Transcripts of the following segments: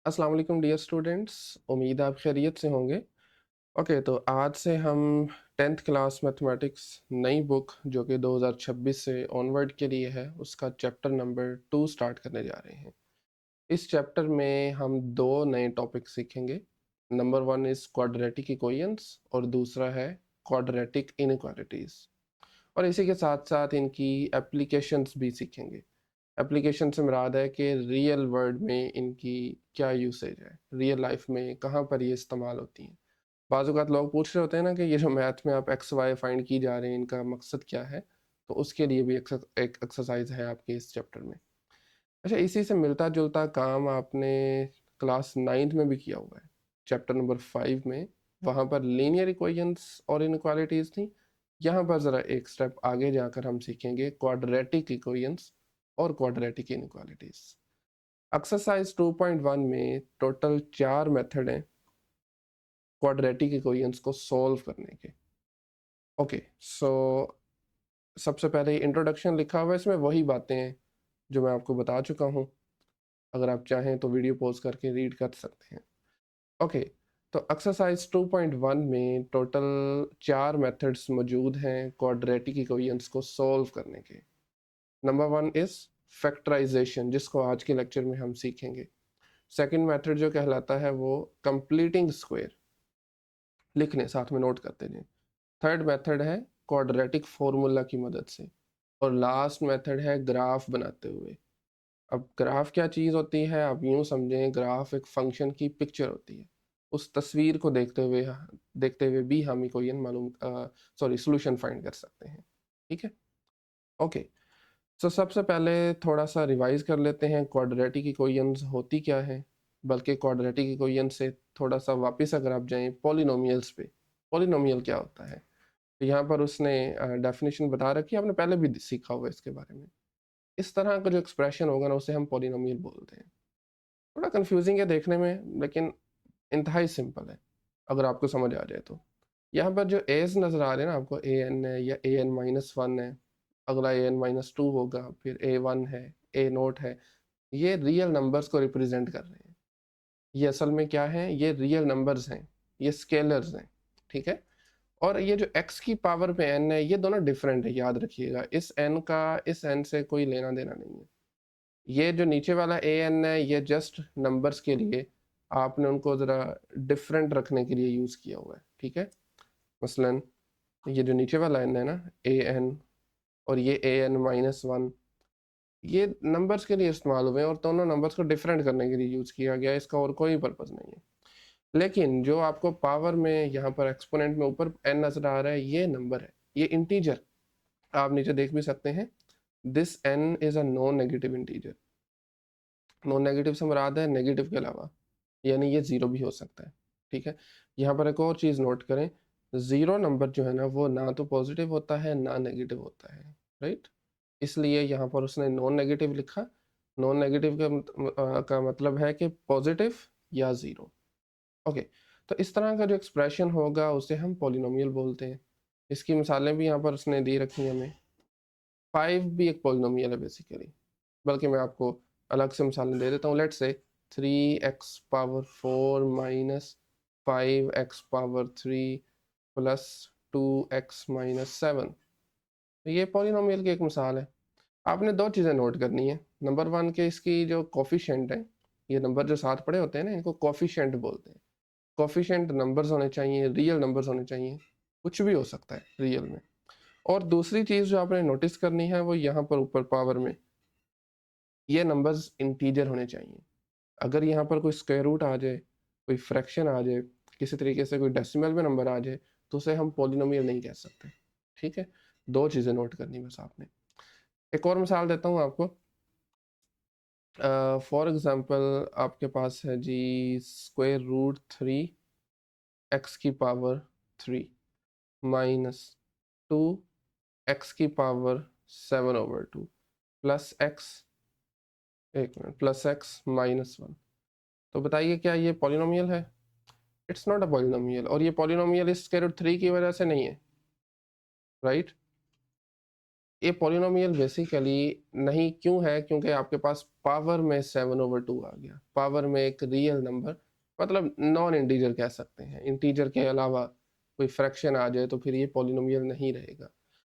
अस्सलाम वालेकुम dear students. उम्मीद है आप खैरियत से होंगे। ओके, तो आज से हम 10th क्लास मैथमेटिक्स नई बुक जो कि 2026 से ऑनवर्ड के लिए है उसका चैप्टर नंबर 2 स्टार्ट करने जा रहे हैं। इस चैप्टर में हम दो नए टॉपिक सीखेंगे। नंबर 1 इज़ क्वाड्रेटिक इक्वेशंस और दूसरा है क्वाड्रेटिक इनइक्वालिटीज़। और इसी के साथ साथ इनकी एप्लीकेशंस भी सीखेंगे। एप्लीकेशन से मुराद है कि रियल वर्ल्ड में इनकी क्या यूसेज है, रियल लाइफ में कहाँ पर ये इस्तेमाल होती हैं। बाज़ औक़ात लोग पूछ रहे होते हैं ना कि ये जो मैथ में आप एक्स वाई फाइंड की जा रहे हैं इनका मकसद क्या है, तो उसके लिए भी एक एक्सरसाइज है आपके इस चैप्टर में। अच्छा, इसी से मिलता जुलता काम आपने क्लास 9th में भी किया हुआ है, चैप्टर नंबर 5 में। वहाँ पर लीनियर इक्वेशंस और इनक्वालिटीज़ थी। यहाँ पर ज़रा एक स्टेप आगे जाकर हम सीखेंगे क्वाड्रेटिक इक्वेशंस और क्वाड्रेटिक इनक्वालिटीज़। एक्सरसाइज 2.1 में टोटल 4 मेथड हैं क्वाड्रेटिक इक्वेशंस को सॉल्व करने के। ओके, सो सबसे पहले इंट्रोडक्शन लिखा हुआ है, इसमें वही बातें हैं जो मैं आपको बता चुका हूँ। अगर आप चाहें तो वीडियो पॉज करके रीड कर सकते हैं। ओके, तो एक्सरसाइज 2.1 में टोटल 4 मेथड्स मौजूद हैं क्वाड्रेटिक इक्वेशंस को सॉल्व करने के। नंबर 1 इज़ फैक्टराइजेशन, जिसको आज के लेक्चर में हम सीखेंगे। सेकंड मेथड जो कहलाता है वो कंप्लीटिंग स्क्वायर, लिखने साथ में नोट करते जाएं। थर्ड मेथड है क्वाड्रेटिक फॉर्मूला की मदद से। और लास्ट मेथड है ग्राफ बनाते हुए। अब ग्राफ क्या चीज़ होती है, आप यूँ समझें, ग्राफ एक फंक्शन की पिक्चर होती है। उस तस्वीर को देखते हुए भी हम इक्वेशन सॉल्यूशन फाइंड कर सकते हैं। ठीक है। ओके, तो सबसे पहले थोड़ा सा रिवाइज कर लेते हैं क्वाड्रेटिक इक्वेशंस होती क्या है। बल्कि क्वाड्रेटिक इक्वेशन से थोड़ा सा वापस अगर आप जाएं पॉलिनोमियल्स पे, पॉलिनोमियल क्या होता है, तो यहाँ पर उसने डेफिनेशन बता रखी है, आपने पहले भी सीखा हुआ है इसके बारे में। इस तरह का जो एक्सप्रेशन होगा ना उसे हम पॉलिनोमियल बोलते हैं। थोड़ा कंफ्यूजिंग है देखने में, लेकिन इंतहाई सिंपल है अगर आपको समझ आ जाए तो। यहाँ पर जो एज नज़र आ रहे हैं ना आपको, ए एन है या ए एन माइनस वन है, अगला ए एन माइनस टू होगा, फिर ए वन है, ए नोट है, ये रियल नंबर्स को रिप्रेजेंट कर रहे हैं। ये असल में क्या है, ये रियल नंबर्स हैं, ये स्केलर्स हैं। ठीक है। और ये जो x की पावर पे n है, ये दोनों डिफरेंट है, याद रखिएगा। इस n का इस n से कोई लेना देना नहीं है। ये जो नीचे वाला ए एन है, ये जस्ट नंबर्स के लिए आपने उनको ज़रा डिफरेंट रखने के लिए यूज़ किया हुआ है। ठीक है। मसलन ये जो नीचे वाला n है ना, ए एन, और ये ए एन माइनस वन, ये नंबर्स के लिए इस्तेमाल हुए हैं और दोनों नंबर्स को डिफरेंट करने के लिए यूज़ किया गया है। इसका और कोई पर्पज़ नहीं है। लेकिन जो आपको पावर में यहाँ पर एक्सपोनेंट में ऊपर n नज़र आ रहा है, ये नंबर है, ये इंटीजर। आप नीचे देख भी सकते हैं, this n is a non negative integer. Non negative से मुराद है नेगेटिव के अलावा, यानी ये ज़ीरो भी हो सकता है। ठीक है। यहाँ पर एक और चीज़ नोट करें, ज़ीरो नंबर जो है ना वो ना तो पॉजिटिव होता है ना नेगेटिव होता है, राइट। इसलिए यहाँ पर उसने नॉन नेगेटिव लिखा। नॉन नेगेटिव का मतलब है कि पॉजिटिव या ज़ीरो। ओके, तो इस तरह का जो एक्सप्रेशन होगा उसे हम पॉलिनोमियल बोलते हैं। इसकी मिसालें भी यहाँ पर उसने दी रखी हैं हमें। 5 भी एक पॉलिनोमियल है बेसिकली, बल्कि मैं आपको अलग से मिसालें दे देता हूँ। Let's say 3x⁴ minus 5x⁴ plus 2x−7। तो ये पॉलिनोमियल की एक मिसाल है। आपने दो चीज़ें नोट करनी है। नंबर 1 के इसकी जो कोफिशिएंट है, ये नंबर जो साथ पड़े होते हैं ना, इनको कोफिशिएंट बोलते हैं। कोफिशिएंट नंबर्स होने चाहिए, रियल नंबर्स होने चाहिए, कुछ भी हो सकता है रियल में। और दूसरी चीज़ जो आपने नोटिस करनी है वो यहाँ पर ऊपर पावर में, ये नंबर्स इंटीजर होने चाहिए। अगर यहाँ पर कोई स्क्वायर रूट आ जाए, कोई फ्रैक्शन आ जाए, किसी तरीके से कोई डेसिमल में नंबर आ जाए, तो उसे हम पॉलिनोमियल नहीं कह सकते। ठीक है। दो चीज़ें नोट करनी बस आपने। एक और मिसाल देता हूँ आपको। फॉर एग्जांपल आपके पास है जी √3 x⁻³ -2 x⁻7/2 प्लस एक्स, एक मिनट, प्लस x−1। तो बताइए क्या ये पॉलिनोमियल है? It's not a polynomial. और ये पॉलिनोमियल इस स्क्वायर रूट 3 की वजह से नहीं है, राइट। ये पॉलिनोमियल बेसिकली नहीं क्यों है, क्योंकि आपके पास पावर में 7/2 आ गया, पावर में एक रियल नंबर, मतलब नॉन इंटीजर कह सकते हैं, इंटीजर के अलावा कोई फ्रैक्शन आ जाए तो फिर ये पॉलिनोमियल नहीं रहेगा।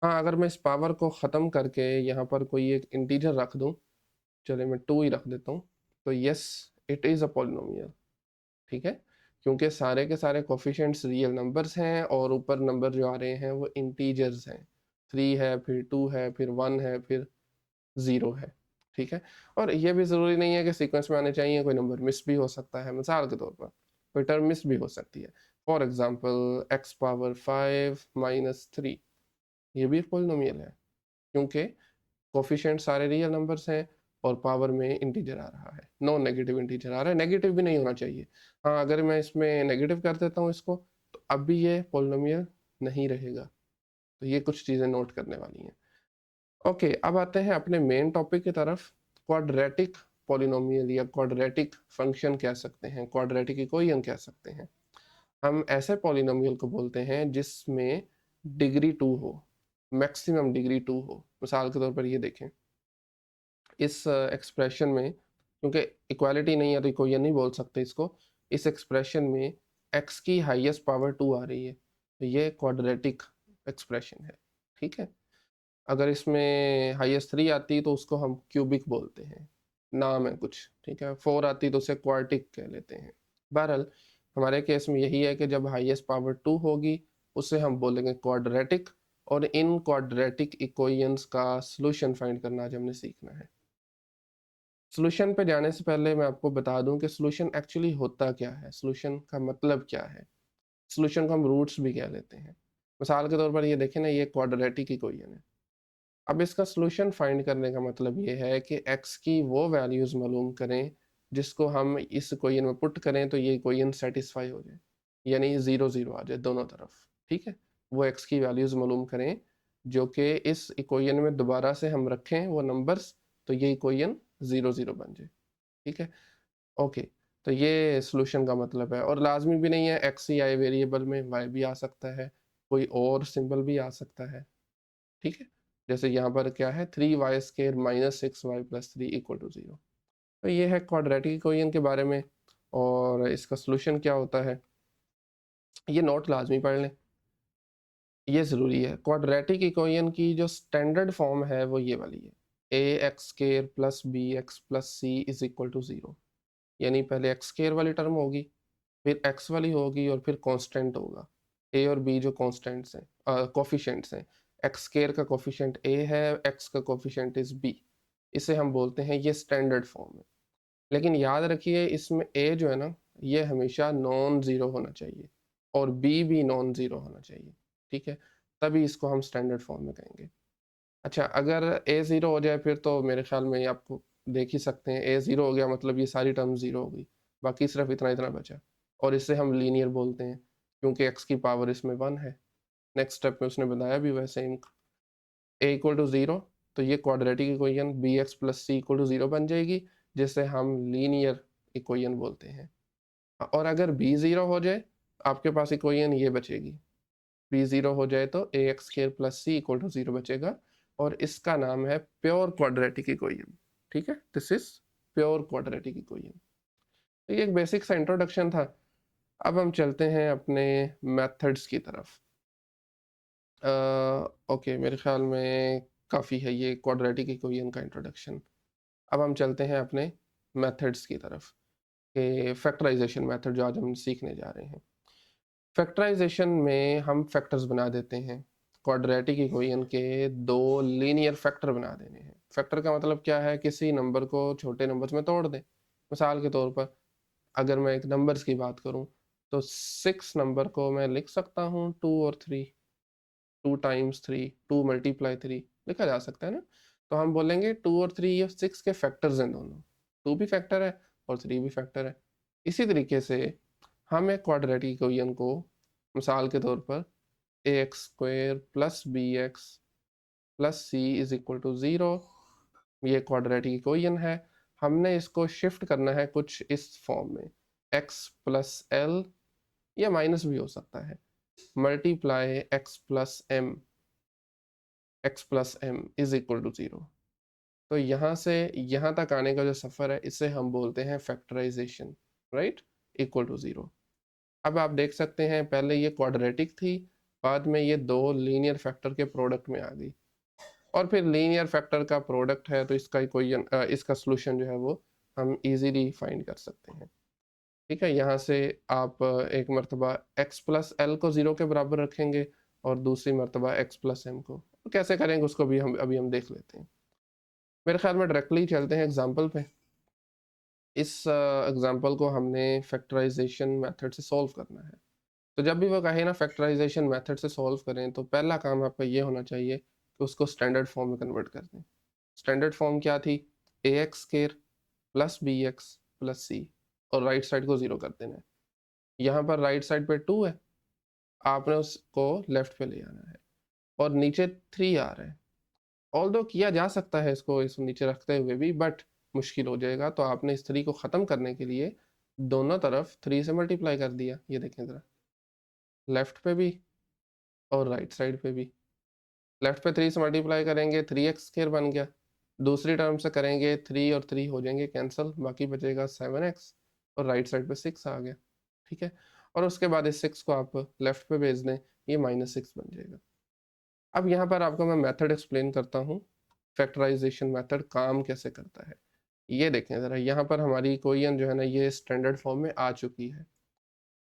हाँ, अगर मैं इस पावर को ख़त्म करके यहाँ पर कोई एक इंटीजर रख दूँ, चलिए मैं 2 ही रख देता हूँ, तो yes it is a polynomial, ठीक है, क्योंकि सारे के सारे कोफिशिएंट्स रियल नंबर्स हैं और ऊपर नंबर जो आ रहे हैं वो इंटीजर्स हैं, 3 है, फिर 2 है, फिर 1 है, फिर 0 है, ठीक है। और ये भी ज़रूरी नहीं है कि सीक्वेंस में आने चाहिए, कोई नंबर मिस भी हो सकता है, मिसाल के तौर पर कोई टर्म मिस भी हो सकती है। For example x power 5 minus 3, ये भी एक पॉलिनोमियल है, क्योंकि कोफिशिएंट सारे रियल नंबर्स हैं और पावर में इंटीजर आ रहा है, नॉन नेगेटिव इंटीजर आ रहा है, नेगेटिव भी नहीं होना चाहिए। हाँ, अगर मैं इसमें नेगेटिव कर देता हूँ इसको, तो अब भी ये पॉलिनोमियल नहीं रहेगा। तो ये कुछ चीज़ें नोट करने वाली हैं। ओके, अब आते हैं अपने मेन टॉपिक की तरफ। क्वाड्रेटिक पॉलिनोमियल या क्वाड्रेटिक फंक्शन कह सकते हैं, क्वाड्रेटिक इक्वेशन कह सकते हैं। हम ऐसे पॉलिनोमियल को बोलते हैं जिसमें डिग्री 2 हो, मैक्सिमम डिग्री 2 हो। मिसाल के तौर पर ये देखें, इस एक्सप्रेशन में, क्योंकि इक्वालिटी नहीं है तो इक्वेशन नहीं बोल सकते इसको, इस एक्सप्रेशन में x की हाईएस्ट पावर 2 आ रही है, तो ये क्वाड्रेटिक एक्सप्रेशन है, ठीक है। अगर इसमें हाईएस्ट 3 आती तो उसको हम क्यूबिक बोलते हैं, नाम है कुछ, ठीक है। 4 आती तो उसे क्वार्टिक कह लेते हैं। बहरहाल हमारे केस में यही है कि जब हाईएस्ट पावर 2 होगी उसे हम बोलेंगे क्वाड्रेटिक, और इन क्वाड्रेटिक इक्वेशंस का सॉल्यूशन फाइंड करना आज हमने सीखना है। सॉल्यूशन पे जाने से पहले मैं आपको बता दूं कि सॉल्यूशन एक्चुअली होता क्या है, सॉल्यूशन का मतलब क्या है। सॉल्यूशन को हम रूट्स भी कह लेते हैं। मिसाल के तौर पर ये देखें ना, ये क्वाड्रेटिक इक्वेशन है। अब इसका सॉल्यूशन फाइंड करने का मतलब ये है कि x की वो वैल्यूज़ मालूम करें जिसको हम इस इक्वेशन में पुट करें तो ये इक्वेशन सेटिस्फाई हो जाए, यानी 0 0 आ जाए दोनों तरफ, ठीक है। वो x की वैल्यूज़ मालूम करें जो कि इस इक्वेशन में दोबारा से हम रखें वो नंबर्स, तो ये इक्वेशन 0 0 बन जाए, ठीक है। ओके, तो ये सॉल्यूशन का मतलब है, और लाजमी भी नहीं है x ही आए वेरिएबल में, y भी आ सकता है, कोई और सिंबल भी आ सकता है, ठीक है। जैसे यहाँ पर क्या है, 3y² minus 6y plus 3 equal to 0। तो ये है क्वाड्रेटिक इक्वेशन के बारे में, और इसका सॉल्यूशन क्या होता है ये नोट लाजमी पढ़ लें, ये ज़रूरी है। क्वाड्रेटिक इक्वेशन की जो स्टैंडर्ड फॉर्म है वो ये वाली है, ax² plus bx plus c is equal to 0। यानी पहले x² वाली टर्म होगी, फिर x वाली होगी, और फिर कांस्टेंट होगा। a और b जो कांस्टेंट्स हैं, कोफिशिएंट्स हैं, x² का कोफिशिएंट a है, x का कोफिशिएंट इज b, इसे हम बोलते हैं, ये स्टैंडर्ड फॉर्म है। लेकिन याद रखिए इसमें a जो है ना, ये हमेशा नॉन ज़ीरो होना चाहिए, और b भी नॉन ज़ीरो होना चाहिए, ठीक है, तभी इसको हम स्टैंडर्ड फॉर्म में कहेंगे। अच्छा, अगर a ज़ीरो हो जाए फिर तो मेरे ख्याल में ये आपको देख ही सकते हैं, a ज़ीरो हो गया मतलब ये सारी टर्म ज़ीरो हो गई, बाकी सिर्फ इतना इतना बचा, और इसे हम लीनियर बोलते हैं क्योंकि x की पावर इसमें 1 है। नेक्स्ट स्टेप में उसने बताया भी वैसे ही, a इक्वल टू 0, तो ये quadratic equation bx plus c equal to 0 बन जाएगी, जिसे हम लीनियर इक्वेशन बोलते हैं। और अगर b 0 हो जाए, आपके पास इक्वेशन ये बचेगी, b 0 हो जाए तो ax² plus c equal to 0 बचेगा, और इसका नाम है प्योर क्वाड्रेटिक इक्वेशन, ठीक है। This is pure quadratic equation. तो ये एक बेसिक सा इंट्रोडक्शन था। अब हम चलते हैं अपने मेथड्स की तरफ। ओके, मेरे ख्याल में काफ़ी है ये क्वाड्रेटिक इक्वेशन का इंट्रोडक्शन। अब हम चलते हैं अपने मेथड्स की तरफ, कि फैक्टराइजेशन मेथड जो आज हम सीखने जा रहे हैं। फैक्टराइजेशन में हम फैक्टर्स बना देते हैं, क्वाड्रेटिक इक्वेशन के दो लीनियर फैक्टर बना देने हैं। फैक्टर का मतलब क्या है, किसी नंबर को छोटे नंबर्स में तोड़ दें। मिसाल के तौर पर अगर मैं एक नंबर्स की बात करूं, तो 6 नंबर को मैं लिख सकता हूं 2 और 3, 2 टाइम्स 3, 2 मल्टीप्लाई 3 लिखा जा सकता है ना। तो हम बोलेंगे 2 और 3 ये 6 के फैक्टर्स हैं दोनों, 2 भी फैक्टर है और 3 भी फैक्टर है। इसी तरीके से हम एक क्वाड्रेटिक इक्वेशन को, मिसाल के तौर पर ax² plus bx plus c is equal to 0, ये क्वाड्रेटिक इक्वेशन है। हमने इसको शिफ्ट करना है कुछ इस फॉर्म में, x प्लस l, या माइनस भी हो सकता है, multiply x plus m x plus m is equal to 0। तो यहाँ से यहाँ तक आने का जो सफ़र है इसे हम बोलते हैं फैक्टराइजेशन, राइट, इक्वल टू 0। अब आप देख सकते हैं पहले ये क्वाड्रेटिक थी, बाद में ये दो लीनियर फैक्टर के प्रोडक्ट में आ गई, और फिर लीनियर फैक्टर का प्रोडक्ट है तो इसका कोई इसका सोल्यूशन जो है वो हम इजीली फाइंड कर सकते हैं। ठीक है, यहाँ से आप एक मरतबा x प्लस एल को 0 के बराबर रखेंगे और दूसरी मरतबा x प्लस एम को। तो कैसे करेंगे उसको भी हम देख लेते हैं। मेरे ख्याल में डायरेक्टली चलते हैं एग्जाम्पल पे। इस एग्जाम्पल को हमने फैक्टराइजेशन मेथड से सॉल्व करना है। तो जब भी वो कहे ना फैक्टराइजेशन मेथड से सॉल्व करें, तो पहला काम आपका ये होना चाहिए कि उसको स्टैंडर्ड फॉर्म में कन्वर्ट कर दें। स्टैंडर्ड फॉर्म क्या थी? A x square plus B x plus C, और राइट साइड को 0 कर देना है। यहाँ पर राइट साइड पे 2 है, आपने उसको लेफ्ट पे ले आना है, और नीचे 3 आ रहा है। ऑल्दो किया जा सकता है इसको नीचे रखते हुए भी, बट मुश्किल हो जाएगा। तो आपने इस 3 को ख़त्म करने के लिए दोनों तरफ 3 से मल्टीप्लाई कर दिया। ये देखें ज़रा, लेफ्ट पे भी और राइट साइड पे भी। लेफ्ट पे 3 से मल्टीप्लाई करेंगे, 3x स्क्वायर बन गया। दूसरी टर्म से करेंगे 3 और 3 हो जाएंगे कैंसिल, बाकी बचेगा 7x, और राइट साइड पे 6 आ गया। ठीक है, और उसके बाद इस 6 को आप लेफ्ट पे भेज दें, ये -6 बन जाएगा। अब यहाँ पर आपको मैं मेथड एक्सप्लेन करता हूँ, फैक्टराइजेशन मेथड काम कैसे करता है। ये देखें ज़रा, यहाँ पर हमारी इक्वेशन जो है ना ये स्टैंडर्ड फॉर्म में आ चुकी है।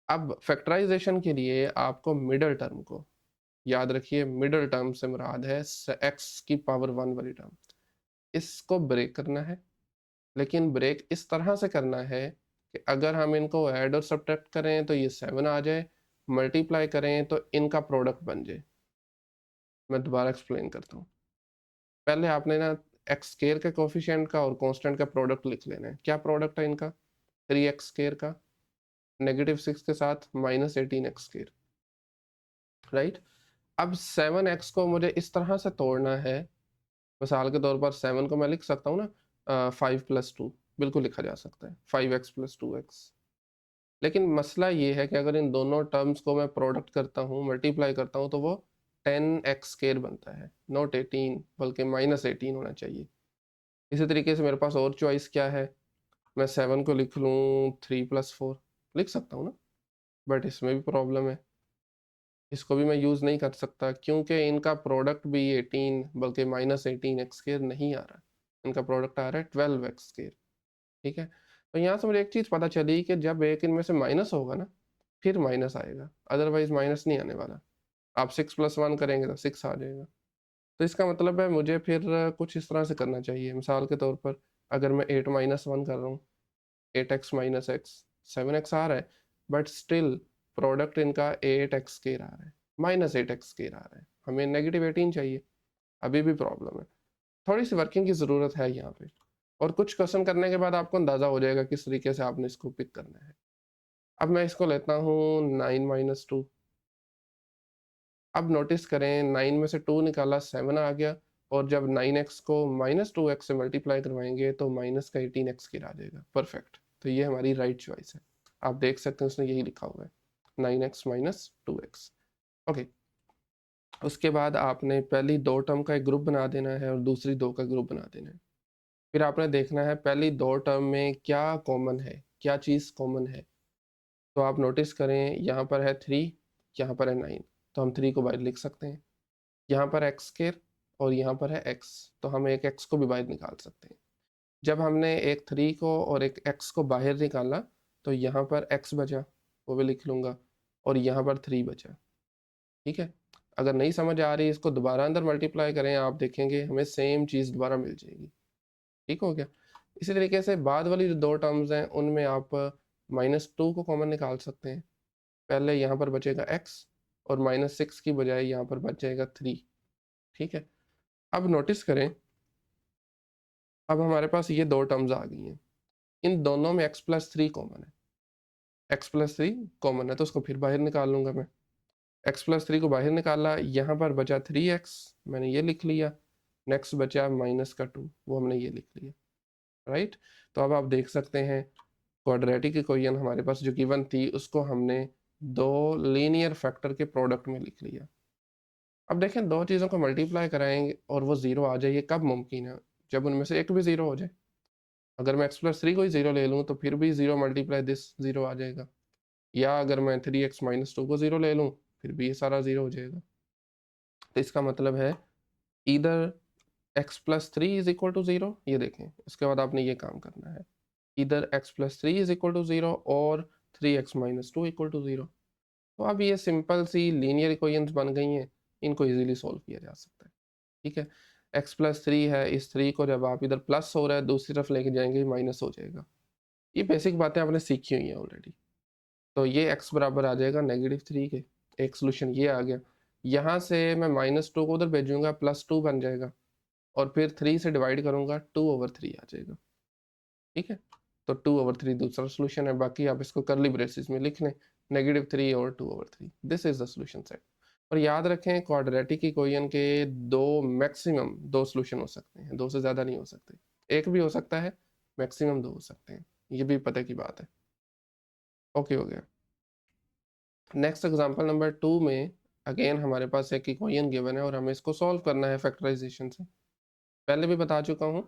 अब फैक्टराइजेशन के लिए आपको मिडल टर्म को याद रखिए, मिडल टर्म से मुराद है x की पावर 1 वाली टर्म। इसको ब्रेक करना है, लेकिन ब्रेक इस तरह से करना है कि अगर हम इनको ऐड और सब्ट्रैक्ट करें तो ये 7 आ जाए, मल्टीप्लाई करें तो इनका प्रोडक्ट बन जाए। मैं दोबारा एक्सप्लेन करता हूँ। पहले आपने ना एक्स स्क्वायर के कोफिशिएंट का और कांस्टेंट का प्रोडक्ट लिख लेना है। क्या प्रोडक्ट है इनका? 3x स्क्वायर का -6 के साथ -18x स्क्वायर, राइट। अब 7x को मुझे इस तरह से तोड़ना है, मिसाल के तौर पर 7 को मैं लिख सकता हूँ ना 5 + 2, बिल्कुल लिखा जा सकता है 5x + 2x। लेकिन मसला ये है कि अगर इन दोनों टर्म्स को मैं प्रोडक्ट करता हूँ, मल्टीप्लाई करता हूँ, तो वो 10x स्क्वायर बनता है, नॉट 18 बल्कि -18 होना चाहिए। इसी तरीके से मेरे पास और चॉइस क्या है, मैं 7 को लिख लूँ 3 + 4, लिख सकता हूँ ना, बट इसमें भी प्रॉब्लम है। इसको भी मैं यूज़ नहीं कर सकता क्योंकि इनका प्रोडक्ट भी 18 बल्कि -18x² नहीं आ रहा, इनका प्रोडक्ट आ रहा है 12x²। ठीक है, तो यहाँ से मुझे एक चीज़ पता चली कि जब एक इनमें से माइनस होगा ना, फिर माइनस आएगा, अदरवाइज माइनस नहीं आने वाला। आप 6 + 1 करेंगे तो 6 आ जाएगा। तो इसका मतलब है मुझे फिर कुछ इस तरह से करना चाहिए। मिसाल के तौर पर अगर मैं 8 - 1 कर रहा हूँ, 8x - x, 7x आ रहा है, बट स्टिल प्रोडक्ट इनका 8x² आ रहा है, -8x² आ रहा है, हमें -18 चाहिए, अभी भी प्रॉब्लम है। थोड़ी सी वर्किंग की ज़रूरत है यहाँ पे, और कुछ क्वेश्चन करने के बाद आपको अंदाज़ा हो जाएगा किस तरीके से आपने इसको पिक करना है। अब मैं इसको लेता हूँ 9 - 2। अब नोटिस करें 9 में से 2 निकाला 7 आ गया, और जब 9x को -2x से मल्टीप्लाई करवाएंगे तो माइनस का 18x² आ जाएगा। परफेक्ट, तो ये हमारी राइट चॉइस है। आप देख सकते हैं उसने यही लिखा हुआ है, 9x - 2x। ओके, उसके बाद आपने पहली दो टर्म का एक ग्रुप बना देना है और दूसरी दो का ग्रुप बना देना है। फिर आपने देखना है पहली दो टर्म में क्या कॉमन है, क्या चीज़ कॉमन है। तो आप नोटिस करें यहाँ पर है 3, यहाँ पर है 9, तो हम 3 को बाहर लिख सकते हैं। यहाँ पर x² और यहाँ पर है x, तो हम एक x को भी बाहर निकाल सकते हैं। जब हमने एक 3 को और एक x को बाहर निकाला तो यहाँ पर x बचा, वो भी लिख लूँगा, और यहाँ पर 3 बचा। ठीक है, अगर नहीं समझ आ रही इसको दोबारा अंदर मल्टीप्लाई करें, आप देखेंगे हमें सेम चीज़ दोबारा मिल जाएगी। ठीक हो गया। इसी तरीके से बाद वाली जो दो टर्म्स हैं उनमें आप -2 को कॉमन निकाल सकते हैं। पहले यहाँ पर बचेगा x, और -6 की बजाय यहाँ पर बच जाएगा 3। ठीक है, अब नोटिस करें, अब हमारे पास ये दो टर्म्स आ गई हैं, इन दोनों में x + 3 कॉमन है। x + 3 कॉमन है तो उसको फिर बाहर निकाल लूँगा मैं। x + 3 को बाहर निकाला, यहाँ पर बचा 3x, मैंने ये लिख लिया। नेक्स्ट बचा -2, वो हमने ये लिख लिया, राइट। तो अब आप देख सकते हैं क्वाड्रेटिक इक्वेशन हमारे पास जो गिवन थी उसको हमने दो लीनियर फैक्टर के प्रोडक्ट में लिख लिया। अब देखें 2 चीज़ों को मल्टीप्लाई कराएँगे और वो 0 आ जाए, ये कब मुमकिन है? जब उनमें से एक भी 0 हो जाए। अगर मैं x+3 को ही 0 ले लूँ तो फिर भी 0 मल्टीप्लाई दिस 0 आ जाएगा। या अगर मैं 3x-2 को 0 ले लूँ, फिर भी ये सारा 0 हो जाएगा। तो इसका मतलब है either x+3 is equal to 0, ये देखें, इसके बाद आपने ये काम करना है। Either x+3 is equal to 0 और 3x-2 इक्वल टू 0। तो अब ये सिंपल सी लीनियर इक्वेशंस बन गई हैं, इनको ईज़िली सॉल्व किया जा सकता है। ठीक है? x+3 है, इस 3 को जब आप इधर प्लस हो रहा है दूसरी तरफ लेके जाएँगे माइनस हो जाएगा। ये बेसिक बातें आपने सीखी हुई हैं ऑलरेडी। तो ये x बराबर आ जाएगा -3 के। एक सॉल्यूशन ये आ गया। यहाँ से मैं -2 को उधर भेजूँगा, +2 बन जाएगा और फिर 3 से डिवाइड करूँगा, 2/3 आ जाएगा। ठीक है? तो 2/3 दूसरा सॉल्यूशन है, बाकी आप इसको कर्ली ब्रेसेस में लिख लें, -3 और 2/3। This is the solution set. और याद रखें क्वाड्रेटिक इक्वेशन के 2 मैक्सिमम 2 सॉल्यूशन हो सकते हैं, 2 से ज़्यादा नहीं हो सकते। एक भी हो सकता है, मैक्सिमम 2 हो सकते हैं। ये भी पता की बात है। ओके हो गया। नेक्स्ट एग्जांपल नंबर 2 में अगेन हमारे पास एक इक्वेशन गिवन है और हमें इसको सॉल्व करना है फैक्टराइजेशन से। पहले भी बता चुका हूँ,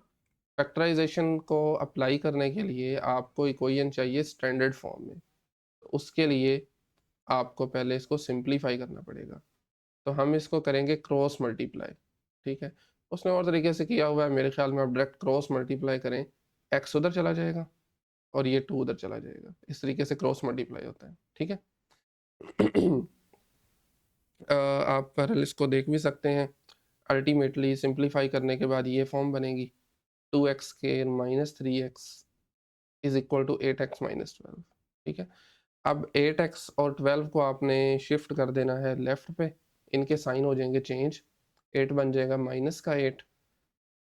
फैक्टराइजेशन को अप्लाई करने के लिए आपको इक्वेशन चाहिए स्टैंडर्ड फॉर्म में। उसके लिए आपको पहले इसको सिंप्लीफाई करना पड़ेगा। तो हम इसको करेंगे क्रॉस मल्टीप्लाई। ठीक है? उसने और तरीके से किया हुआ है, मेरे ख्याल में आप डायरेक्ट क्रॉस मल्टीप्लाई करें, x उधर चला जाएगा और ये 2 उधर चला जाएगा। इस तरीके से क्रॉस मल्टीप्लाई होता है। ठीक है? आप पैरेलल इसको देख भी सकते हैं। अल्टीमेटली सिंप्लीफाई करने के बाद ये फॉर्म बनेगी 2x² is equal to 8x-12। ठीक है? अब 8x और 12 को आपने शिफ्ट कर देना है लेफ्ट पे, इनके साइन हो जाएंगे चेंज। 8 बन जाएगा -8,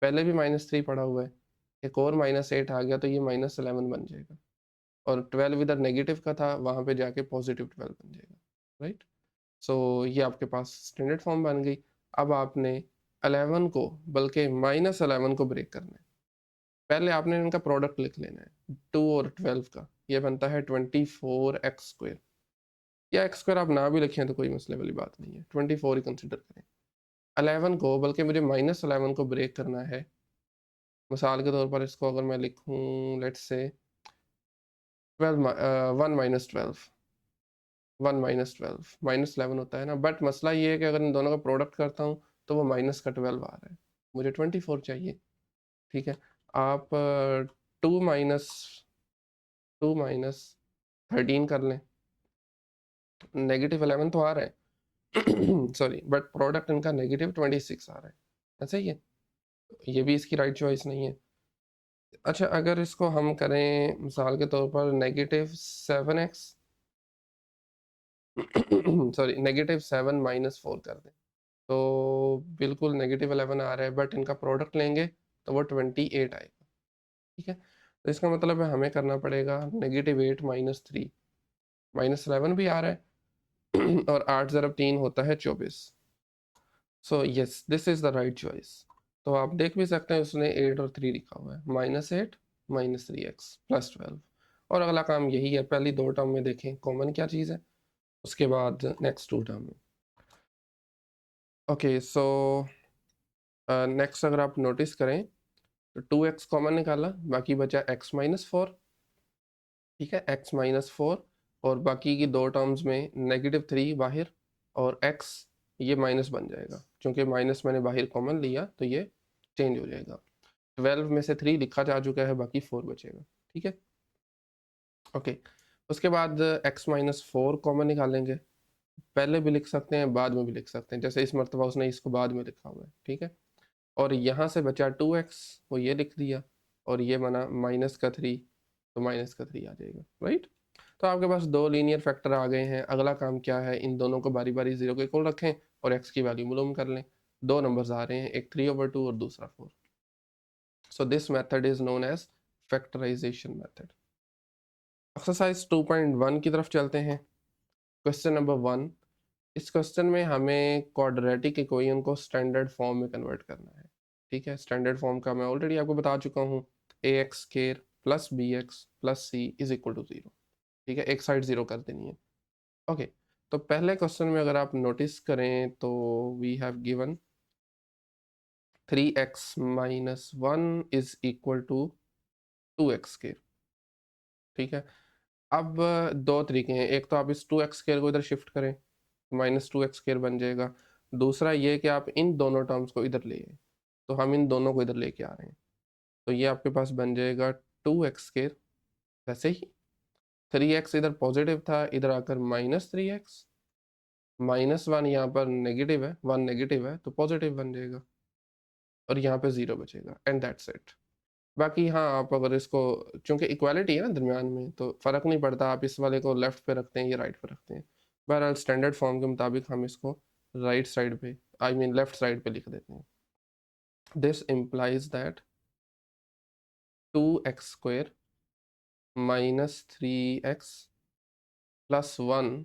पहले भी -3 पड़ा हुआ है, एक और -8 आ गया तो ये -11 बन जाएगा और 12 इधर नेगेटिव का था, वहाँ पे जाके पॉजिटिव 12 बन जाएगा। राइट? सो ये आपके पास स्टैंडर्ड फॉर्म बन गई। अब आपने 11 को बल्कि -11 को ब्रेक करना है। पहले आपने इनका प्रोडक्ट लिख लेना है 2 और 12 का, ये बनता है 24x²। या x² आप ना भी लिखें तो कोई मसले वाली बात नहीं है, 24 ही कंसिडर करें। 11 को बल्कि मुझे -11 को ब्रेक करना है। मिसाल के तौर पर इसको अगर मैं लिखूँ लेट्स से 1 -12 होता है ना, बट मसला ये है कि अगर इन दोनों का प्रोडक्ट करता हूँ तो वो माइनस का 12 आ रहा है, मुझे 24 चाहिए। ठीक है? आप 2 माइनस 13 कर लें, -11 तो आ रहा है सॉरी, बट प्रोडक्ट इनका -26 आ रहा है। ऐसा ही है, ये भी इसकी राइट चॉइस नहीं है। अच्छा, अगर इसको हम करें मिसाल के तौर पर -7x सॉरी -7 -4 कर दें, तो बिल्कुल -11 आ रहा है, बट इनका प्रोडक्ट लेंगे तो वो 28 आएगा। ठीक है? तो इसका मतलब है हमें करना पड़ेगा -8 -3, -11 भी आ रहा है और 8 ज़रब 3 होता है 24। So yes, this is the right choice. तो आप देख भी सकते हैं उसने 8 और 3 लिखा हुआ है, -8 -3x +12। और अगला काम यही है, पहली 2 टर्म में देखें कॉमन क्या चीज़ है, उसके बाद नेक्स्ट 2 टर्म में। ओके, सो नेक्स्ट अगर आप नोटिस करें तो 2x कॉमन निकाला, बाकी बचा x-4। ठीक है? x-4 और बाकी की 2 टर्म्स में -3 बाहर और x ये माइनस बन जाएगा, क्योंकि माइनस मैंने बाहर कॉमन लिया तो ये चेंज हो जाएगा। 12 में से 3 लिखा जा चुका है, बाकी 4 बचेगा। ठीक है? ओके, उसके बाद x-4 कॉमन निकालेंगे। पहले भी लिख सकते हैं, बाद में भी लिख सकते हैं, जैसे इस मरतबा उसने इसको बाद में लिखा हुआ है। ठीक है? और यहाँ से बचा 2x, वो ये लिख दिया और ये बना -3, तो -3 आ जाएगा। राइट? तो आपके पास 2 लीनियर फैक्टर आ गए हैं। अगला काम क्या है, इन दोनों को बारी बारी 0 के इक्वल रखें और x की वैल्यू मालूम कर लें। 2 नंबर्स आ रहे हैं, एक 3/2 और दूसरा 4। So this method is known as factorisation method. Exercise 2.1 की तरफ चलते हैं। क्वेश्चन नंबर 1, इस क्वेश्चन में हमें क्वाड्रेटिक इक्वेशन को स्टैंडर्ड फॉर्म में कन्वर्ट करना है। ठीक है? स्टैंडर्ड फॉर्म का मैं ऑलरेडी आपको बता चुका हूँ, ax² + bx + c is equal to 0। ठीक है? एक साइड 0 कर देनी है। ओके, तो पहले क्वेश्चन में अगर आप नोटिस करें तो we have given 3x minus 1 is equal to 2x square. ठीक है, अब दो तरीके हैं, एक तो आप इस 2x स्क्वायर को इधर शिफ्ट करें, माइनस 2x स्क्वायर बन जाएगा। दूसरा ये कि आप इन दोनों टर्म्स को इधर ले आए, तो हम इन दोनों को इधर लेके आ रहे हैं, तो ये आपके पास बन जाएगा 2x स्क्वायर। वैसे ही 3x इधर पॉजिटिव था, इधर आकर -3x, -1 यहाँ पर नेगेटिव है, 1 नेगेटिव है तो पॉजिटिव बन जाएगा, और यहाँ पे 0 बचेगा, एंड दैट्स इट। बाकी हाँ, आप अगर इसको, चूंकि इक्वालिटी है ना दरमियान में, तो फ़र्क नहीं पड़ता आप इस वाले को लेफ्ट पे रखते हैं या राइट पे रखते हैं। बहरहाल स्टैंडर्ड फॉर्म के मुताबिक हम इसको राइट साइड पे, आई मीन लेफ्ट साइड पे लिख देते हैं। This implies that 2x square -3x plus 1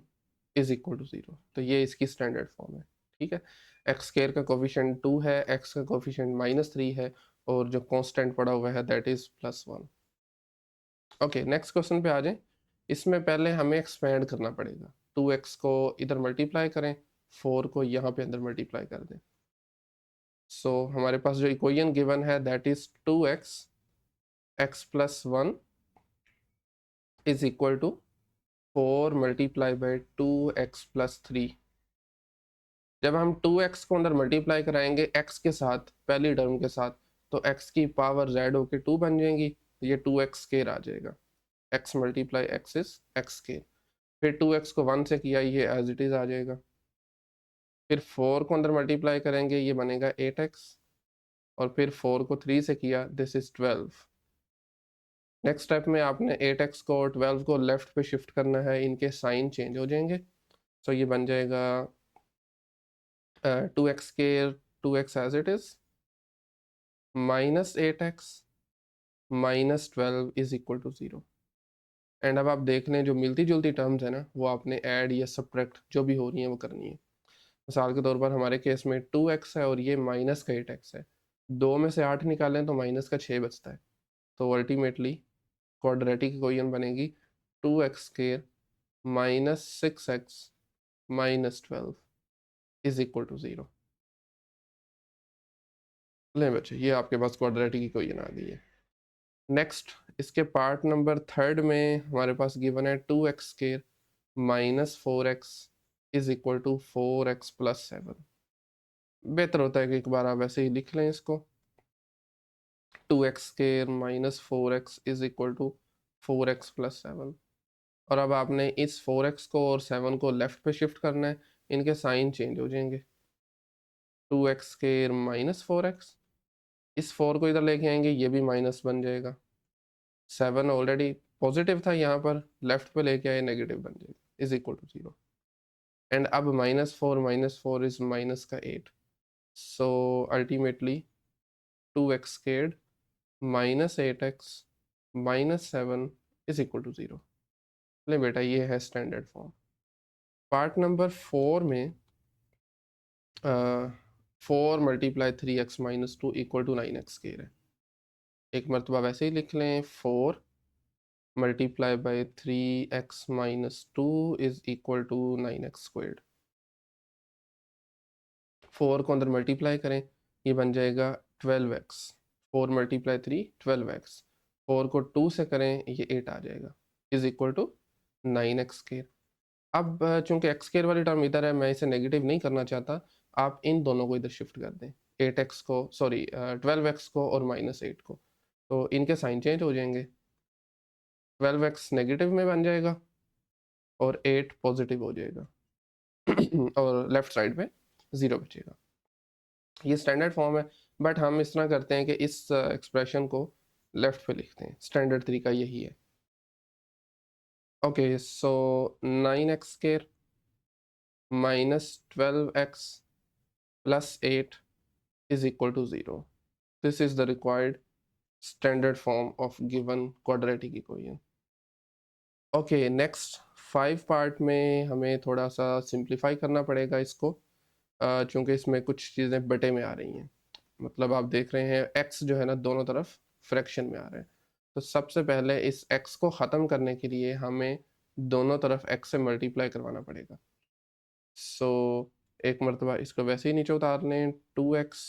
is equal to 0। तो ये इसकी स्टैंडर्ड फॉर्म है। ठीक है, एक्स स्क्वायर का कोफिशिएंट 2 है, एक्स का कोफिशिएंट -3 है, और जो कांस्टेंट पड़ा हुआ है that is +1। Okay, next question पे आ जाएं। इसमें पहले हमें एक्सपेंड करना पड़ेगा, 2x को इधर मल्टीप्लाई करें, 4 को यहाँ पे अंदर मल्टीप्लाई कर दें। सो हमारे पास जो इक्वेशन गिवन है that is 2x x plus 1 is equal to 4 multiply by 2x plus 3। जब हम 2x को अंदर मल्टीप्लाई कराएंगे x के साथ, पहली टर्म के साथ, तो x की पावर z होके 2 बन जाएंगी, तो ये 2x स्क्वायर आ जाएगा। x multiply x is x square. फिर 2x को 1 से किया, ये एज इट इज आ जाएगा। फिर 4 को अंदर मल्टीप्लाई करेंगे, ये बनेगा 8x, और फिर 4 को 3 से किया, दिस इज 12। नेक्स्ट स्टेप में आपने 8x को और 12 को लेफ्ट पे शिफ्ट करना है, इनके साइन चेंज हो जाएंगे। सो ये बन जाएगा 2x square, 2x as it is, -8x -12 is equal to 0। And अब आप देख लें, जो मिलती जुलती टर्म्स है ना, वो आपने ऐड या सब्ट्रैक्ट जो भी हो रही है वो करनी है। मिसाल के तौर पर हमारे केस में 2x है और ये माइनस का 8x है, 2 में से 8 निकालें तो माइनस का 6 बचता है। तो अल्टीमेटली क्वाड्रेटिक इक्वेशन बनेगी 2x square -6x -12 is equal to 0। ले बच्चे, ये आपके पास क्वाड्रेटिक इक्वेशन आ गई है। नेक्स्ट, इसके पार्ट नंबर 3 में हमारे पास गिवन है 2x square -4x is equal to 4x plus 7। बेहतर होता है कि एक बार आप ऐसे ही लिख लें इसको, 2x square -4x is equal to 4x plus 7। और अब आपने इस 4x को और 7 को लेफ्ट पे शिफ्ट करना है, इनके साइन चेंज हो जाएंगे। 2x स्क्वायर -4x, इस 4 को इधर लेके आएंगे, ये भी माइनस बन जाएगा। 7 ऑलरेडी पॉजिटिव था, यहाँ पर लेफ्ट पे लेके आए, नेगेटिव बन जाएगा, इज इक्वल टू 0। एंड अब -4 इज माइनस का 8। So ultimately 2x squared -8x -7 is equal to 0। ले बेटा, ये है स्टैंडर्ड फॉर्म। पार्ट नंबर 4 में 4 multiply 3x -2 equal to 9x square है। एक मरतबा वैसे ही लिख लें, 4 multiply by 3x -2 is equal to 9x squared. 4 को अंदर मल्टीप्लाई करें, ये बन जाएगा 12x। 4 मल्टीप्लाई 3 12x, 4 को 2 से करें, ये 8 आ जाएगा, is equal to 9x square. अब चूंकि x स्क्वायर वाली टर्म इधर है, मैं इसे नेगेटिव नहीं करना चाहता, आप इन दोनों को इधर शिफ्ट कर दें, 8x को, सॉरी 12x को और -8 को, तो इनके साइन चेंज हो जाएंगे। 12x नेगेटिव में बन जाएगा और 8 पॉजिटिव हो जाएगा और लेफ्ट साइड पे 0 बचेगा। ये स्टैंडर्ड फॉर्म है, बट हम इस तरह करते हैं कि इस एक्सप्रेशन को लेफ्ट पे लिखते हैं, स्टैंडर्ड तरीका यही है। Okay, so 9x square -12x plus 8 is equal to 0. This is the required standard form of given quadratic equation. Okay, next 5 part में हमें थोड़ा सा सिंप्लीफाई करना पड़ेगा इसको, चूँकि इसमें कुछ चीज़ें बटे में आ रही हैं। मतलब आप देख रहे हैं x जो है ना, दोनों तरफ फ्रैक्शन में आ रहे हैं। तो सबसे पहले इस x को ख़त्म करने के लिए हमें दोनों तरफ x से मल्टीप्लाई करवाना पड़ेगा। सो एक मरतबा इसको वैसे ही नीचे उतार लें, 2x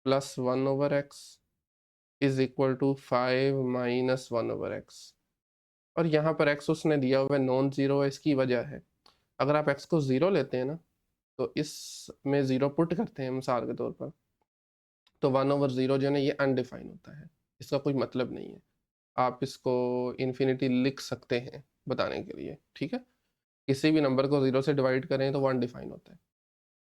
plus 1/x is equal to 5 minus 1/x। और यहाँ पर x उसने दिया हुआ है नॉन ज़ीरो है, इसकी वजह है अगर आप x को ज़ीरो लेते हैं ना तो इसमें ज़ीरो पुट करते हैं मिसाल के तौर पर, तो 1/0 जो है ना ये अनडिफाइन होता है, इसका कोई मतलब नहीं है। आप इसको इन्फिनिटी लिख सकते हैं बताने के लिए, ठीक है। किसी भी नंबर को 0 से डिवाइड करें तो वो अनडिफाइन होता है,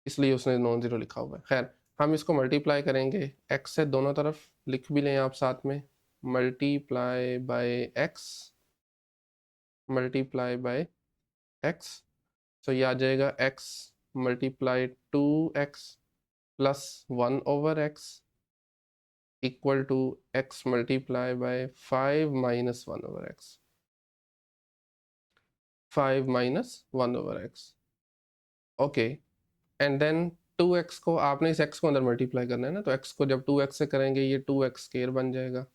इसलिए उसने नॉन ज़ीरो लिखा हुआ है। खैर हम इसको मल्टीप्लाई करेंगे x से, दोनों तरफ लिख भी लें आप साथ में, multiply by x, multiply by x। तो ये आ जाएगा x multiply 2x plus 1/x equal to x multiply by 5 minus 1/x, 5 minus 1/x। Okay, and then 2x को आपने इस x को अंदर मल्टीप्लाई करना है ना, तो x को जब 2x से करेंगे ये 2x स्क्वायर बन जाएगा।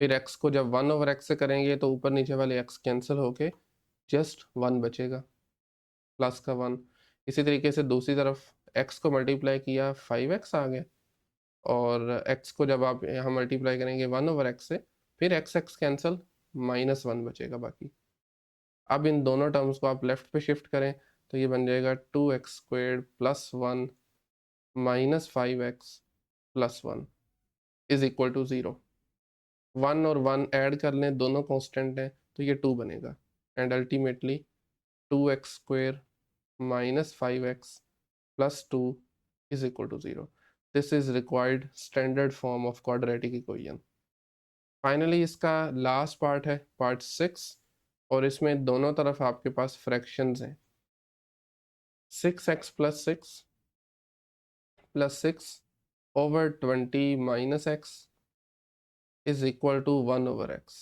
फिर x को जब 1/x से करेंगे तो ऊपर नीचे वाले x कैंसिल होके जस्ट 1 बचेगा, प्लस का 1। इसी तरीके से दूसरी तरफ x को मल्टीप्लाई किया 5x आ गया, और x को जब आप यहाँ मल्टीप्लाई करेंगे 1/x से, फिर x कैंसिल, -1 बचेगा बाकी। अब इन दोनों टर्म्स को आप लेफ्ट पे शिफ्ट करें तो ये बन जाएगा 2x squared plus 1 minus 5x plus 1 is equal to 0। 1 और 1 ऐड कर लें, दोनों कांस्टेंट हैं तो ये 2 बनेगा, and ultimately 2x square minus 5x plus 2 is equal to 0। This is required standard form of quadratic equation. Finally इसका लास्ट पार्ट है पार्ट 6, और इसमें दोनों तरफ आपके पास फ्रैक्शंस हैं। 6x plus 6 plus 6 over 20 minus x is equal to 1/x।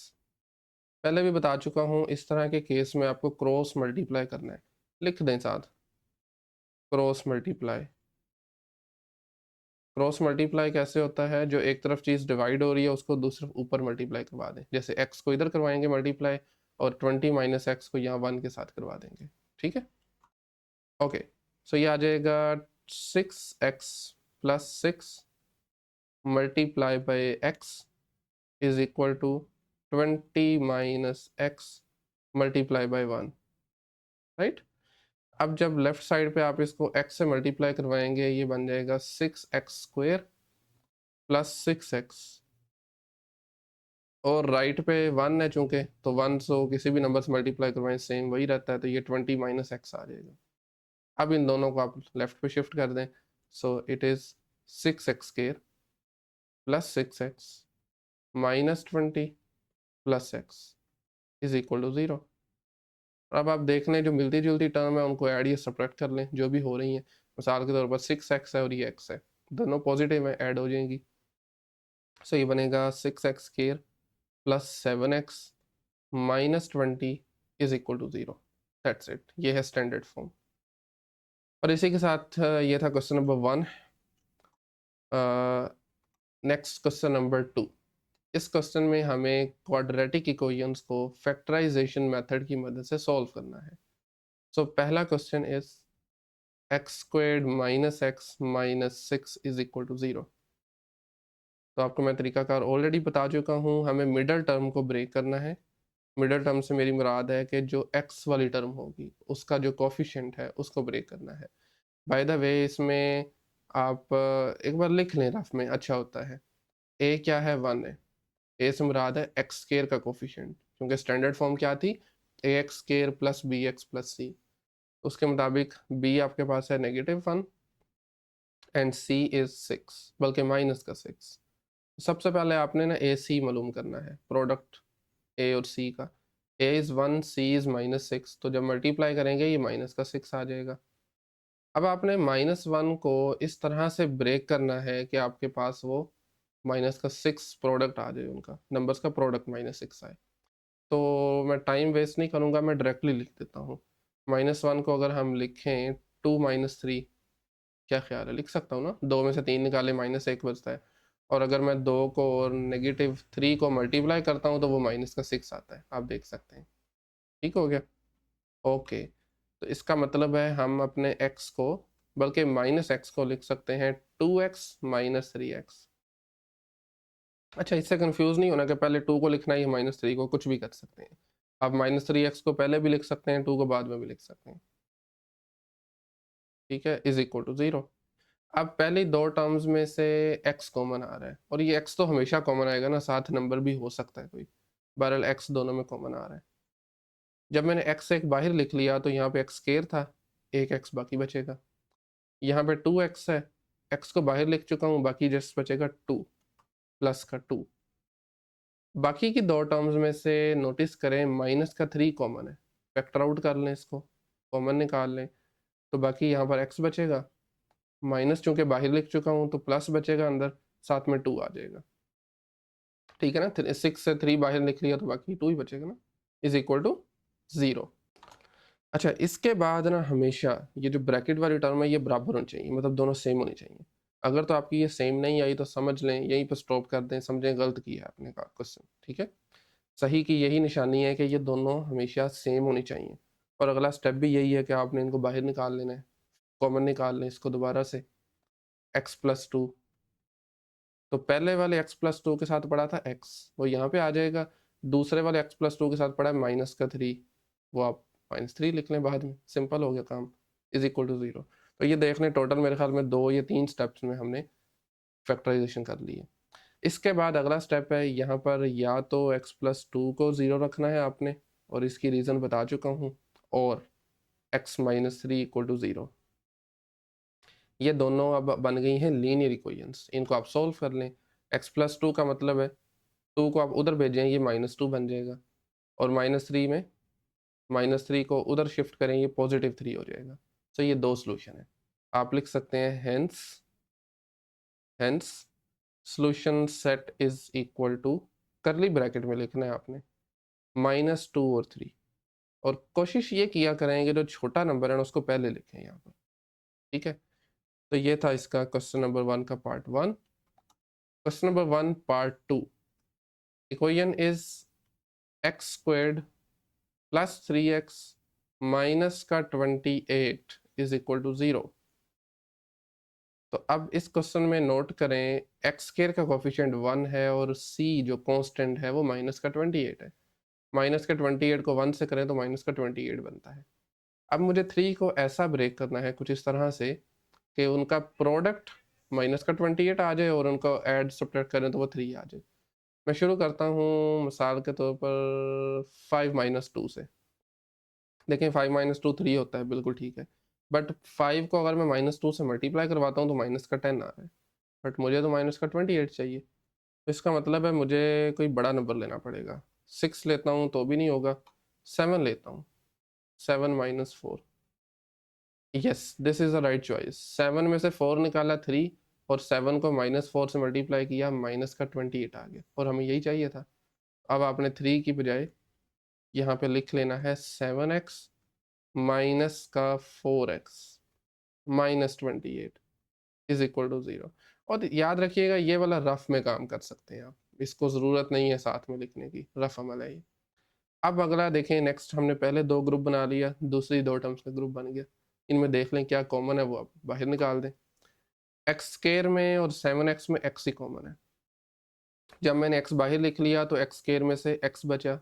पहले भी बता चुका हूँ, इस तरह के केस में आपको क्रॉस मल्टीप्लाई करना है, लिख दें साथ, क्रॉस मल्टीप्लाई। क्रॉस मल्टीप्लाई कैसे होता है, जो एक तरफ चीज़ डिवाइड हो रही है उसको दूसरी ऊपर मल्टीप्लाई करवा दें, जैसे x को इधर करवाएंगे मल्टीप्लाई, और 20 माइनस x को यहाँ 1 के साथ करवा देंगे, ठीक है। ओके, सो ये आ जाएगा 6x plus 6 multiply by x is equal to 20 minus x multiply by 1, right. अब जब लेफ्ट साइड पे आप इसको x से मल्टीप्लाई करवाएंगे ये बन जाएगा 6x स्क्वायर प्लस 6x, और राइट पे 1 है चूंकि, तो 1 से किसी भी नंबर से मल्टीप्लाई करवाएं सेम वही रहता है, तो ये 20 माइनस x आ जाएगा। अब इन दोनों को आप लेफ्ट पे शिफ्ट कर दें, so it is 6x square plus 6x minus 20 plus x is equal to 0। अब आप देख लें जो मिलती जुलती टर्म है उनको ऐड या सब्ट्रैक्ट कर लें, जो भी हो रही हैं। मिसाल के तौर पर 6x है और ये x है, दोनों पॉजिटिव है, ऐड हो जाएंगी। सो ये बनेगा 6x square plus 7x minus 20 is equal to 0। That's it, ये है स्टैंडर्ड फॉर्म। और इसी के साथ ये था question number 1। Next question number 2। इस क्वेश्चन में हमें क्वाड्रेटिक इक्वेशंस को फैक्टराइजेशन मेथड की मदद से सॉल्व करना है। सो पहला question is x squared minus x minus 6 is equal to 0। तो आपको मैं तरीकाकार ऑलरेडी बता चुका हूँ, हमें मिडल टर्म को ब्रेक करना है। मिडल टर्म से मेरी मुराद है कि जो x वाली टर्म होगी उसका जो कोफिशिएंट है उसको ब्रेक करना है। बाय द वे इसमें आप एक बार लिख लें रफ में, अच्छा होता है। a क्या है, 1 है, a से मुराद है एक्स स्केयर का कोफिशिएंट, क्योंकि स्टैंडर्ड फॉर्म क्या थी, ax square plus bx plus c। उसके मुताबिक b आपके पास है -1 एंड c इज 6, बल्कि माइनस का 6। सबसे पहले आपने ना ए सी मालूम करना है, प्रोडक्ट ए और सी का। ए इज़ 1, सी इज़ -6, तो जब मल्टीप्लाई करेंगे ये माइनस का 6 आ जाएगा। अब आपने -1 को इस तरह से ब्रेक करना है कि आपके पास वो माइनस का 6 प्रोडक्ट आ जाए, उनका नंबर्स का प्रोडक्ट -6 आए। तो मैं टाइम वेस्ट नहीं करूँगा, मैं डायरेक्टली लिख देता हूँ। -1 को अगर हम लिखें 2 माइनस 3, क्या ख्याल है, लिख सकता हूँ ना, 2 में से 3 निकाले -1 बचता है। और अगर मैं 2 को और -3 को मल्टीप्लाई करता हूँ तो वो माइनस का 6 आता है, आप देख सकते हैं। ठीक हो गया, ओके। तो इसका मतलब है हम अपने x को, बल्कि माइनस एक्स को लिख सकते हैं 2x माइनस 3x। अच्छा, इससे कंफ्यूज नहीं होना कि पहले 2 को लिखना है या माइनस 3 को, कुछ भी कर सकते हैं आप। माइनस 3x को पहले भी लिख सकते हैं, 2 को बाद में भी लिख सकते हैं, ठीक है, इज इक्वल टू 0। अब पहली दो टर्म्स में से x कॉमन आ रहा है, और ये x तो हमेशा कॉमन आएगा ना, साथ नंबर भी हो सकता है कोई, बहरहाल x दोनों में कॉमन आ रहा है। जब मैंने x एक बाहर लिख लिया तो यहाँ पे x स्केयर था, एक x बाकी बचेगा। यहाँ पे 2x है, x को बाहर लिख चुका हूँ, बाकी जस्ट बचेगा 2 प्लस का 2। बाकी की दो टर्म्स में से नोटिस करें माइनस का 3 कॉमन है, फैक्टर आउट कर लें, इसको कॉमन निकाल लें, तो बाकी यहाँ पर x बचेगा, माइनस चूंकि बाहर लिख चुका हूँ तो प्लस बचेगा अंदर, साथ में 2 आ जाएगा, ठीक है ना। 6 से 3 बाहर लिख लिया तो बाकी 2 ही बचेगा ना, इज इक्वल टू 0। अच्छा, इसके बाद ना हमेशा ये जो ब्रैकेट वाली टर्म है ये बराबर होनी चाहिए, मतलब दोनों सेम होनी चाहिए। अगर तो आपकी ये सेम नहीं आई तो समझ लें, यहीं पर स्टॉप कर दें, समझें गलत किया है आपने का क्वेश्चन, ठीक है। सही की यही निशानी है कि ये दोनों हमेशा सेम होनी चाहिए, और अगला स्टेप भी यही है कि आपने इनको बाहर निकाल लेना है, कॉमन निकाल लें इसको दोबारा से, x प्लस 2। तो पहले वाले x प्लस 2 के साथ पड़ा था x, वो यहाँ पे आ जाएगा। दूसरे वाले x प्लस 2 के साथ पड़ा है माइनस का 3, वो आप -3 लिख लें बाद में, सिंपल हो गया काम, इज इक्वल टू 0। तो ये देख लें, टोटल मेरे ख्याल में 2 या 3 स्टेप्स में हमने फैक्टराइजेशन कर ली है। इसके बाद अगला स्टेप है, यहाँ पर या तो x प्लस 2 को 0 रखना है आपने, और इसकी रीज़न बता चुका हूँ, और x माइनस 3 इक्वल टू 0। ये दोनों अब बन गई हैं लीनियर इक्वेशंस, इनको आप सॉल्व कर लें। x प्लस 2 का मतलब है 2 को आप उधर भेजें, ये -2 बन जाएगा, और -3 में -3 को उधर शिफ्ट करें, ये +3 हो जाएगा। तो ये दो सोल्यूशन है, आप लिख सकते हैं hence solution set is equal to, curly bracket में लिखना है आपने, -2 और 3। और कोशिश ये किया करेंगे जो छोटा नंबर है ना उसको पहले लिखें यहाँ पर, ठीक है। तो ये था इसका क्वेश्चन नंबर 1 का part 1। Question number 1 part 2, equation is x squared plus 3x minus का 28 इज इक्वल टू 0। तो अब इस क्वेश्चन में नोट करें, x स्क्वायर का कोफिशिएंट 1 है और c जो कांस्टेंट है वो माइनस का 28 है। माइनस का 28 को 1 से करें तो माइनस का 28 बनता है। अब मुझे 3 को ऐसा ब्रेक करना है कुछ इस तरह से कि उनका प्रोडक्ट माइनस का 28 आ जाए और उनको ऐड सब्ट्रैक्ट करें तो वो 3 आ जाए। मैं शुरू करता हूँ मिसाल के तौर पर 5 माइनस 2 से। देखिए 5 माइनस 2 3 होता है, बिल्कुल ठीक है, बट 5 को अगर मैं -2 से मल्टीप्लाई करवाता हूँ तो माइनस का 10 आ रहा है, बट मुझे तो माइनस का 28 चाहिए। तो इसका मतलब है मुझे कोई बड़ा नंबर लेना पड़ेगा। 6 लेता हूँ तो भी नहीं होगा, 7 लेता हूँ, 7 minus 4। Yes, this is the right choice. 7 में से 4 निकाला 3, और 7 को -4 से मल्टीप्लाई किया, माइनस का 28 आ गया, और हमें यही चाहिए था। अब आपने 3 की बजाय यहाँ पे लिख लेना है 7x माइनस का 4x minus 28 is equal to 0। और याद रखिएगा ये वाला रफ में काम कर सकते हैं आप, इसको ज़रूरत नहीं है साथ में लिखने की, रफ अमल है ये। अब अगला देखें, नेक्स्ट हमने पहले 2 ग्रुप बना लिया, दूसरी 2 टर्म्स का ग्रुप बन गया। इनमें देख लें क्या कॉमन है, वो आप बाहर निकाल दें। एक्स स्क्वायर में और 7x में x ही कॉमन है। जब मैंने x बाहर लिख लिया तो एक्स स्क्वायर में से x बचा,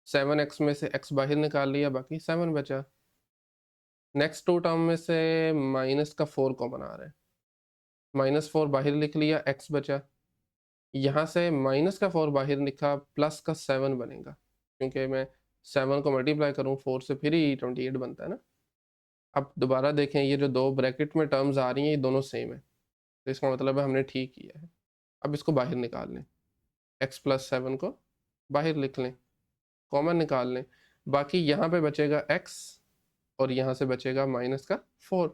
7x में से x बाहर निकाल लिया, बाकी 7 बचा। नेक्स्ट 2 टर्म में से माइनस का 4 कॉमन आ रहा है, -4 बाहर लिख लिया, x बचा। यहाँ से माइनस का 4 बाहर लिखा, प्लस का 7 बनेगा, क्योंकि मैं 7 को मल्टीप्लाई करूँ 4 से फिर ही 28 बनता है ना। अब दोबारा देखें, ये जो 2 ब्रैकेट में टर्म्स आ रही हैं ये दोनों सेम है, तो इसका मतलब है हमने ठीक किया है। अब इसको बाहर निकाल लें, x प्लस 7 को बाहर लिख लें, कॉमन निकाल लें, बाकी यहाँ पे बचेगा x, और यहाँ से बचेगा माइनस का 4।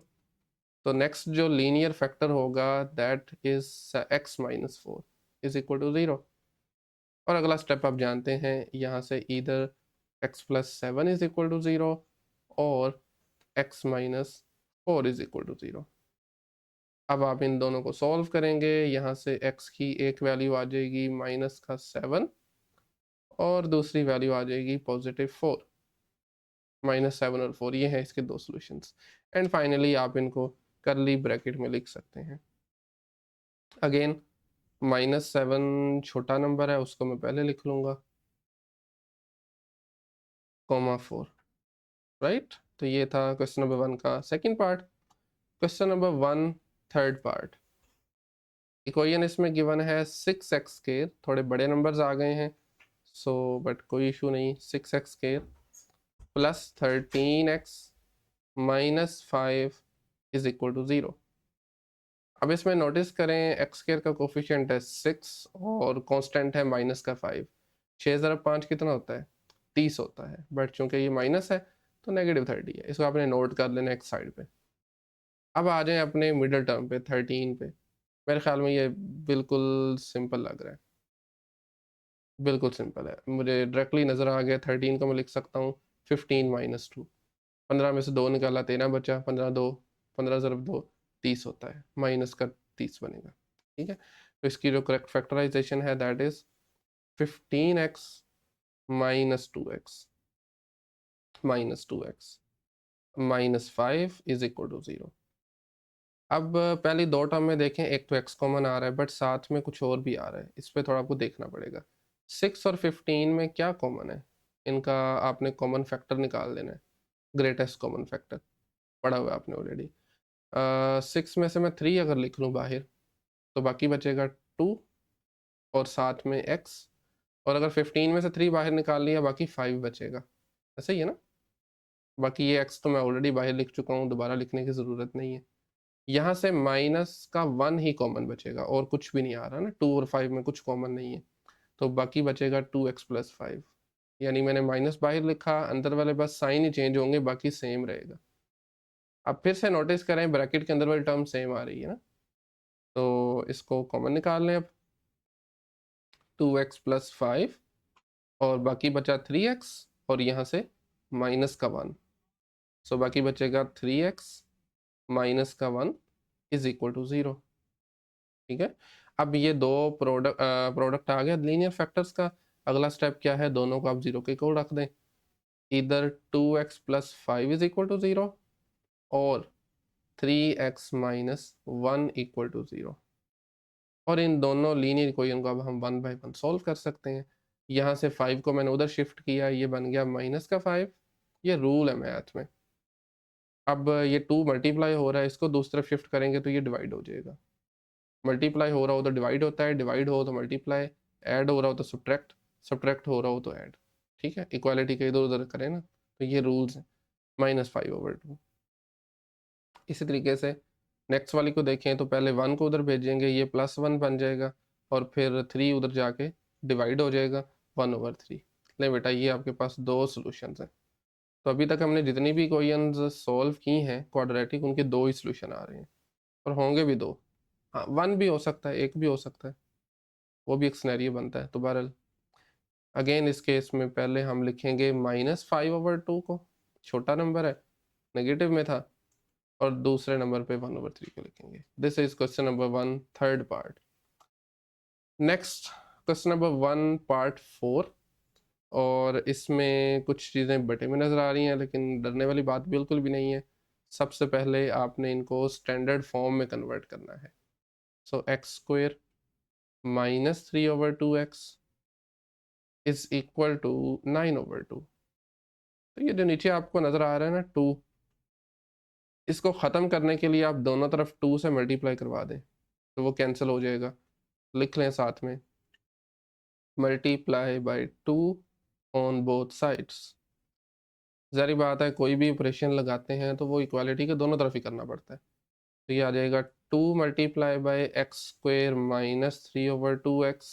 तो नेक्स्ट जो लीनियर फैक्टर होगा that is x minus 4 is equal to 0। और अगला स्टेप आप जानते हैं, यहाँ से इधर x plus 7 is equal to 0 और x minus 4 is equal to 0। अब आप इन दोनों को सॉल्व करेंगे, यहाँ से x की एक वैल्यू आ जाएगी माइनस का 7 और दूसरी वैल्यू आ जाएगी +4। -7 और 4 ये हैं इसके दो सॉल्यूशंस। एंड फाइनली आप इनको कर्ली ब्रैकेट में लिख सकते हैं। अगेन -7 छोटा नंबर है, उसको मैं पहले लिख लूँगा, (4), राइट? तो ये था क्वेश्चन नंबर 1 का second part. Question number 1 third part. Equation इसमें गिवन है 6x², थोड़े बड़े नंबर्स आ गए हैं, सो बट कोई इशू नहीं, 6x² plus 13x minus 5 is equal to 0। अब इसमें नोटिस करें x² का कोफिशिएंट है 6 और कांस्टेंट है माइनस का 5। 6 ज़रब 5 कितना होता है? 30 होता है, बट चूंकि ये माइनस है तो -30 है। इसको आपने नोट कर लेना एक साइड पे। अब आ जाएं अपने मिडिल टर्म पे 13 पे। मेरे ख्याल में ये बिल्कुल सिंपल लग रहा है, बिल्कुल सिंपल है, मुझे डायरेक्टली नज़र आ गया। 13 को मैं लिख सकता हूँ 15 माइनस 2। 15 में से 2 निकाला, 13 बचा, 15 ज़रब 2 30 होता है, माइनस का 30 बनेगा। ठीक है, तो इसकी जो करेक्ट फैक्टराइजेशन है that is 15x minus 2x minus 2x minus 5 is equal to 0। अब पहली दो टर्म में देखें, एक तो x कॉमन आ रहा है बट साथ में कुछ और भी आ रहा है, इस पर थोड़ा आपको देखना पड़ेगा। 6 और 15 में क्या कॉमन है? इनका आपने कॉमन फैक्टर निकाल देना है, ग्रेटेस्ट कॉमन फैक्टर पढ़ा हुआ है आपने ऑलरेडी। 6 में से मैं 3 अगर लिख लूँ बाहर तो बाकी बचेगा 2 और साथ में x, और अगर 15 में से 3 बाहर निकाल लिया बाकी 5 बचेगा, ऐसा ही है ना? बाकी ये x तो मैं ऑलरेडी बाहर लिख चुका हूँ, दोबारा लिखने की ज़रूरत नहीं है। यहाँ से माइनस का 1 ही कॉमन बचेगा और कुछ भी नहीं आ रहा ना, 2 और 5 में कुछ कॉमन नहीं है, तो बाकी बचेगा 2x प्लस 5। यानी मैंने माइनस बाहर लिखा, अंदर वाले बस साइन ही चेंज होंगे, बाकी सेम रहेगा। अब फिर से नोटिस करें ब्रैकेट के अंदर वाली टर्म सेम आ रही है ना, तो इसको कॉमन निकाल लें अब। 2x प्लस 5 और बाकी बचा 3x और यहाँ से माइनस का 1, सो बाकी बचेगा 3x माइनस का 1 इज इक्वल टू 0। ठीक है, अब ये दो प्रोडक्ट आ गया लीनियर फैक्टर्स का। अगला स्टेप क्या है? दोनों को आप 0 के इक्वल रख दें। इधर 2x plus 5 is equal to 0 और 3x माइनस 1 इक्वल टू 0, और इन दोनों लीनियर इक्वेशन को अब हम 1/1 सॉल्व कर सकते हैं। यहाँ से 5 को मैंने उधर शिफ्ट किया, ये बन गया माइनस का 5। ये रूल है मैथ में। अब ये 2 मल्टीप्लाई हो रहा है, इसको दूसरी तरफ शिफ्ट करेंगे तो ये डिवाइड हो जाएगा। मल्टीप्लाई हो रहा हो तो डिवाइड होता है, डिवाइड हो तो मल्टीप्लाई, ऐड हो रहा हो तो सब्ट्रैक्ट, सब्ट्रैक्ट हो रहा हो तो ऐड। ठीक है, इक्वालिटी के इधर उधर करें ना, तो ये रूल्स हैं। -5/2। इसी तरीके से नेक्स्ट वाली को देखें तो पहले 1 को उधर भेजेंगे, ये +1 बन जाएगा, और फिर 3 उधर जाके डिवाइड हो जाएगा 1/3। ले बेटा, ये आपके पास दो सॉल्यूशंस हैं। तो अभी तक हमने जितनी भी इक्वेशंस सॉल्व की हैं क्वाड्रेटिक, उनके दो ही सॉल्यूशन आ रहे हैं, और होंगे भी दो। हाँ, 1 भी हो सकता है, एक भी हो सकता है, वो भी एक सिनेरियो बनता है। तो बहरहाल अगेन इस केस में पहले हम लिखेंगे -5/2 को, छोटा नंबर है, नेगेटिव में था, और दूसरे नंबर पे 1/3 को लिखेंगे। This is question number 1 third part. Next question number 1 part 4, और इसमें कुछ चीज़ें बटे में नज़र आ रही हैं, लेकिन डरने वाली बात बिल्कुल भी नहीं है। सबसे पहले आपने इनको स्टैंडर्ड फॉर्म में कन्वर्ट करना है। So x² minus 3/2x is equal to 9/2। तो ये जो नीचे आपको नज़र आ रहा है ना 2, इसको ख़त्म करने के लिए आप दोनों तरफ 2 से मल्टीप्लाई करवा दें तो वो कैंसिल हो जाएगा। लिख लें साथ में, multiply bye 2 on both sides. ज़ाहिर बात है कोई भी ऑपरेशन लगाते हैं तो वो इक्वालिटी के दोनों तरफ ही करना पड़ता है। तो ये आ जाएगा 2 multiply by x² minus 3/2x।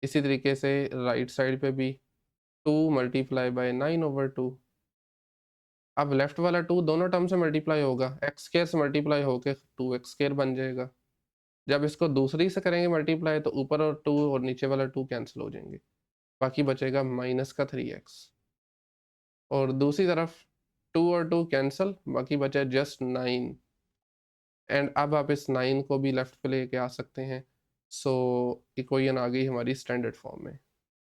इसी तरीके से राइट साइड पे भी 2 मल्टीप्लाई बाय 9/2। अब लेफ्ट वाला 2 दोनों टर्म से मल्टीप्लाई होगा, x² से मल्टीप्लाई होके 2x² बन जाएगा। जब इसको दूसरी से करेंगे मल्टीप्लाई तो ऊपर और 2 और नीचे वाला 2 कैंसिल हो जाएंगे, बाकी बचेगा माइनस का 3x। और दूसरी तरफ 2 और 2 कैंसिल, बाकी बचा जस्ट 9। एंड अब आप इस 9 को भी लेफ्ट पे लेके आ सकते हैं। सो इक्वेशन आ गई हमारी स्टैंडर्ड फॉर्म में,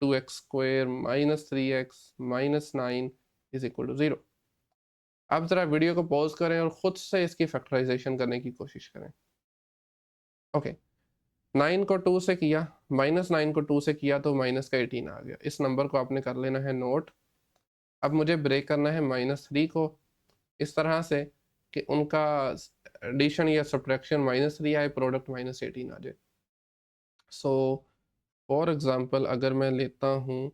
2x² minus 3x minus 9 is equal to 0। अब ज़रा वीडियो को पॉज करें और ख़ुद से इसकी फैक्टराइजेशन करने की कोशिश करें। ओके, 9 को 2 से किया, -9 को 2 से किया तो माइनस का 18 आ गया। इस नंबर को आपने कर लेना है नोट। अब मुझे ब्रेक करना है -3 को इस तरह से कि उनका एडिशन या सब्ट्रैक्शन -3 आए, प्रोडक्ट -18 आ जाए। सो फॉर एग्जांपल अगर मैं लेता हूँ,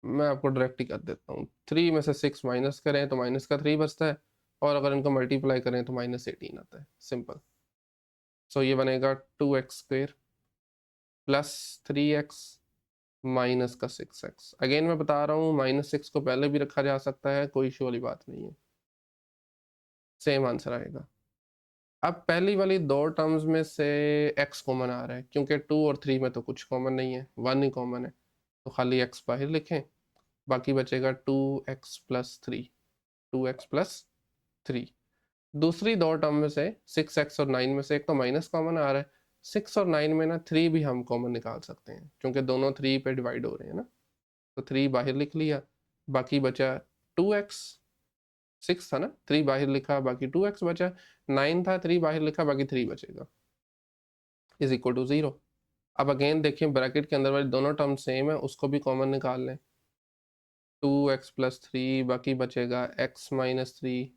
मैं आपको डायरेक्ट ही कर देता हूँ, 3 में से 6 माइनस करें तो माइनस का 3 बचता है, और अगर इनको मल्टीप्लाई करें तो -18 आता है। सिंपल। सो ये बनेगा 2x² प्लस 3x माइनस का 6x। अगेन मैं बता रहा हूँ, -6 को पहले भी रखा जा सकता है, कोई इशू वाली बात नहीं है, सेम आंसर आएगा। अब पहली वाली दो टर्म्स में से x कॉमन आ रहा है, क्योंकि 2 और 3 में तो कुछ कॉमन नहीं है, 1 ही कॉमन है, तो खाली x बाहर लिखें, बाकी बचेगा 2x प्लस 3, 2x प्लस 3। दूसरी दो टर्म में से 6x और 9 में से एक तो माइनस कॉमन आ रहा है, 6 और 9 में ना 3 भी हम कॉमन निकाल सकते हैं, क्योंकि दोनों 3 पे डिवाइड हो रहे हैं ना, तो 3 बाहर लिख लिया, बाकी बचा 2x। 6 था ना, 3 बाहर लिखा, बाकी 2x बचा, 9 था, 3 बाहर लिखा, बाकी 3 बचेगा, इज इक्वल टू 0। अब अगेन देखिए ब्रैकेट के अंदर वाली दोनों टर्म सेम है, उसको भी कॉमन निकाल लें, 2x प्लस 3, बाकी बचेगा x माइनस 3।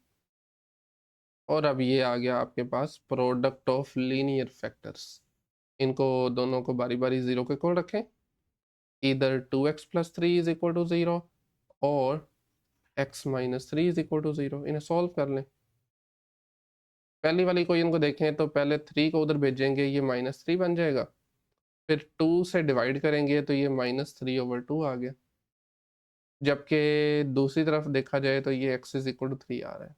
और अब ये आ गया आपके पास प्रोडक्ट ऑफ लीनियर फैक्टर्स। इनको दोनों को बारी बारी 0 के इक्वल रखें, इधर 2x plus 3 is equal to 0 और x minus 3 is equal to 0। इन्हें सॉल्व कर लें। पहली वाली इक्वेशन को देखें तो पहले 3 को उधर भेजेंगे, ये -3 बन जाएगा, फिर 2 से डिवाइड करेंगे तो ये -3/2 आ गया, जबकि दूसरी तरफ देखा जाए तो ये x इज इक्वल टू 3 आ रहा है।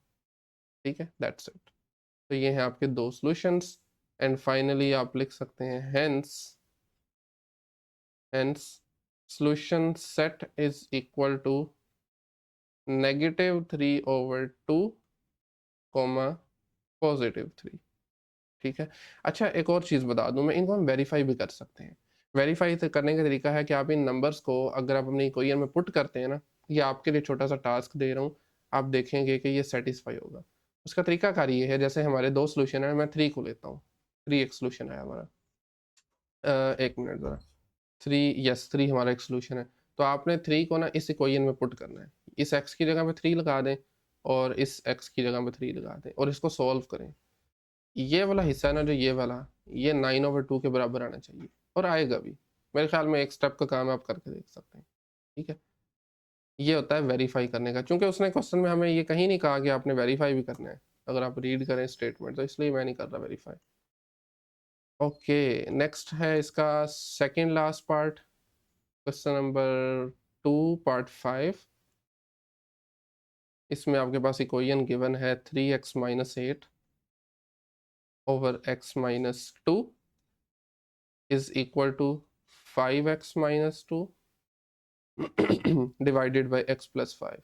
ठीक है, दैट्स इट। तो ये हैं आपके दो सॉल्यूशंस, एंड फाइनली आप लिख सकते हैं hence solution set is equal to -3/2 +3। ठीक है। अच्छा, एक और चीज़ बता दूं मैं, इनको हम वेरीफाई भी कर सकते हैं। वेरीफाई करने का तरीका है कि आप इन नंबर्स को अगर आप अपनी इक्वेशन में पुट करते हैं ना, ये आपके लिए छोटा सा टास्क दे रहा हूँ, आप देखेंगे कि ये सेटिस्फाई होगा। उसका तरीकाकार ये है, जैसे हमारे दो सोल्यूशन है, मैं 3 को लेता हूँ, 3 एक सोल्यूशन है हमारा। एक मिनट ज़रा, 3 हमारा एक सोल्यूशन है। तो आपने 3 को ना इस इक्वेशन में पुट करना है, इस x की जगह पे 3 लगा दें और इस x की जगह पे 3 लगा दें और इसको सॉल्व करें। ये वाला हिस्सा है ना, जो ये वाला, ये 9/2 के बराबर आना चाहिए, और आएगा भी। मेरे ख्याल में एक स्टेप का काम आप करके देख सकते हैं। ठीक है, ये होता है वेरीफाई करने का, क्योंकि उसने क्वेश्चन में हमें ये कहीं नहीं कहा कि आपने वेरीफाई भी करना है, अगर आप रीड करें स्टेटमेंट, तो इसलिए मैं नहीं कर रहा वेरीफाई। ओके, नेक्स्ट है इसका second last part, question number 2 part 5। इसमें आपके पास इक्वेशन गिवन है 3x minus 8 over x minus 2 is equal to 5x minus 2 divided by x plus 5।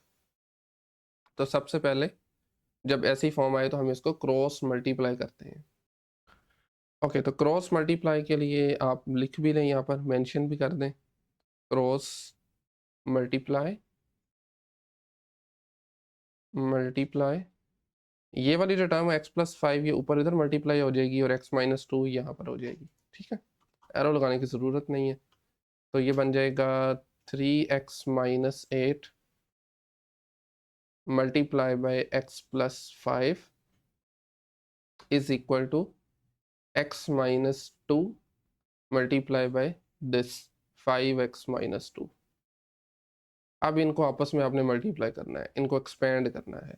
तो सबसे पहले जब ऐसी फॉर्म आए तो हम इसको क्रॉस मल्टीप्लाई करते हैं। ओके, तो क्रॉस मल्टीप्लाई के लिए आप लिख भी लें, यहाँ पर मेंशन भी कर दें, क्रॉस मल्टीप्लाई मल्टीप्लाई, ये वाली जो टर्म है x प्लस 5, ये ऊपर इधर मल्टीप्लाई हो जाएगी और x माइनस 2 यहाँ पर हो जाएगी। ठीक है, एरो लगाने की ज़रूरत नहीं है। तो ये बन जाएगा 3x minus 8 multiply by x plus 5 is equal to x minus 2 multiply by this 5x minus 2। अब इनको आपस में आपने मल्टीप्लाई करना है, इनको एक्सपेंड करना है।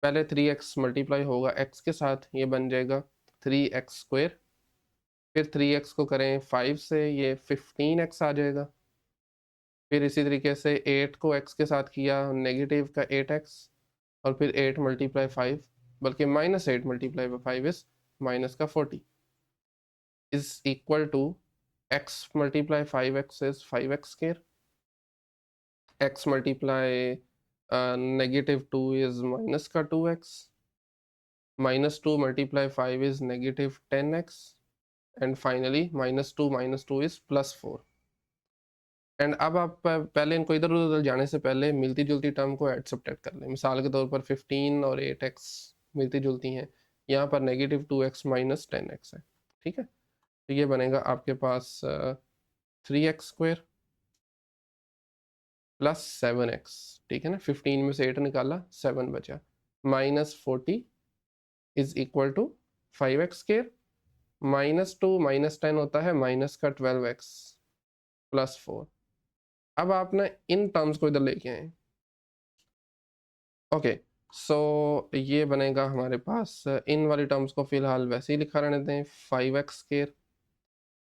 पहले 3x मल्टीप्लाई होगा x के साथ, ये बन जाएगा 3x², फिर 3x को करें 5 से, ये 15x आ जाएगा। फिर इसी तरीके से 8 को x के साथ किया, नेगेटिव का 8x, और फिर 8 मल्टीप्लाई 5, बल्कि -8 मल्टीप्लाई बाई 5 इज माइनस का 40 is equal to x multiply 5x is 5x², x multiply -2 is minus का 2x, -2 multiply 5 is negative 10x, and finally -2 - 2 is +4। And अब आप पहले इनको इधर उधर जाने से पहले मिलती जुलती टर्म को ऐड सब्ट्रैक्ट कर लें। मिसाल के तौर पर 15 और 8x मिलती जुलती हैं, यहाँ पर -2x माइनस 10x है, ठीक है। तो ये बनेगा आपके पास 3x² प्लस 7x, ठीक है ना। 15 में से 8 निकाला, 7 बचा, -40 इज इक्वल टू 5x², -2 -10 होता है माइनस का 12x प्लस 4। अब आप ना इन टर्म्स को इधर लेके आए। ओके, सो ये बनेगा हमारे पास, इन वाली टर्म्स को फिलहाल वैसे ही लिखा रहने दें, 5x²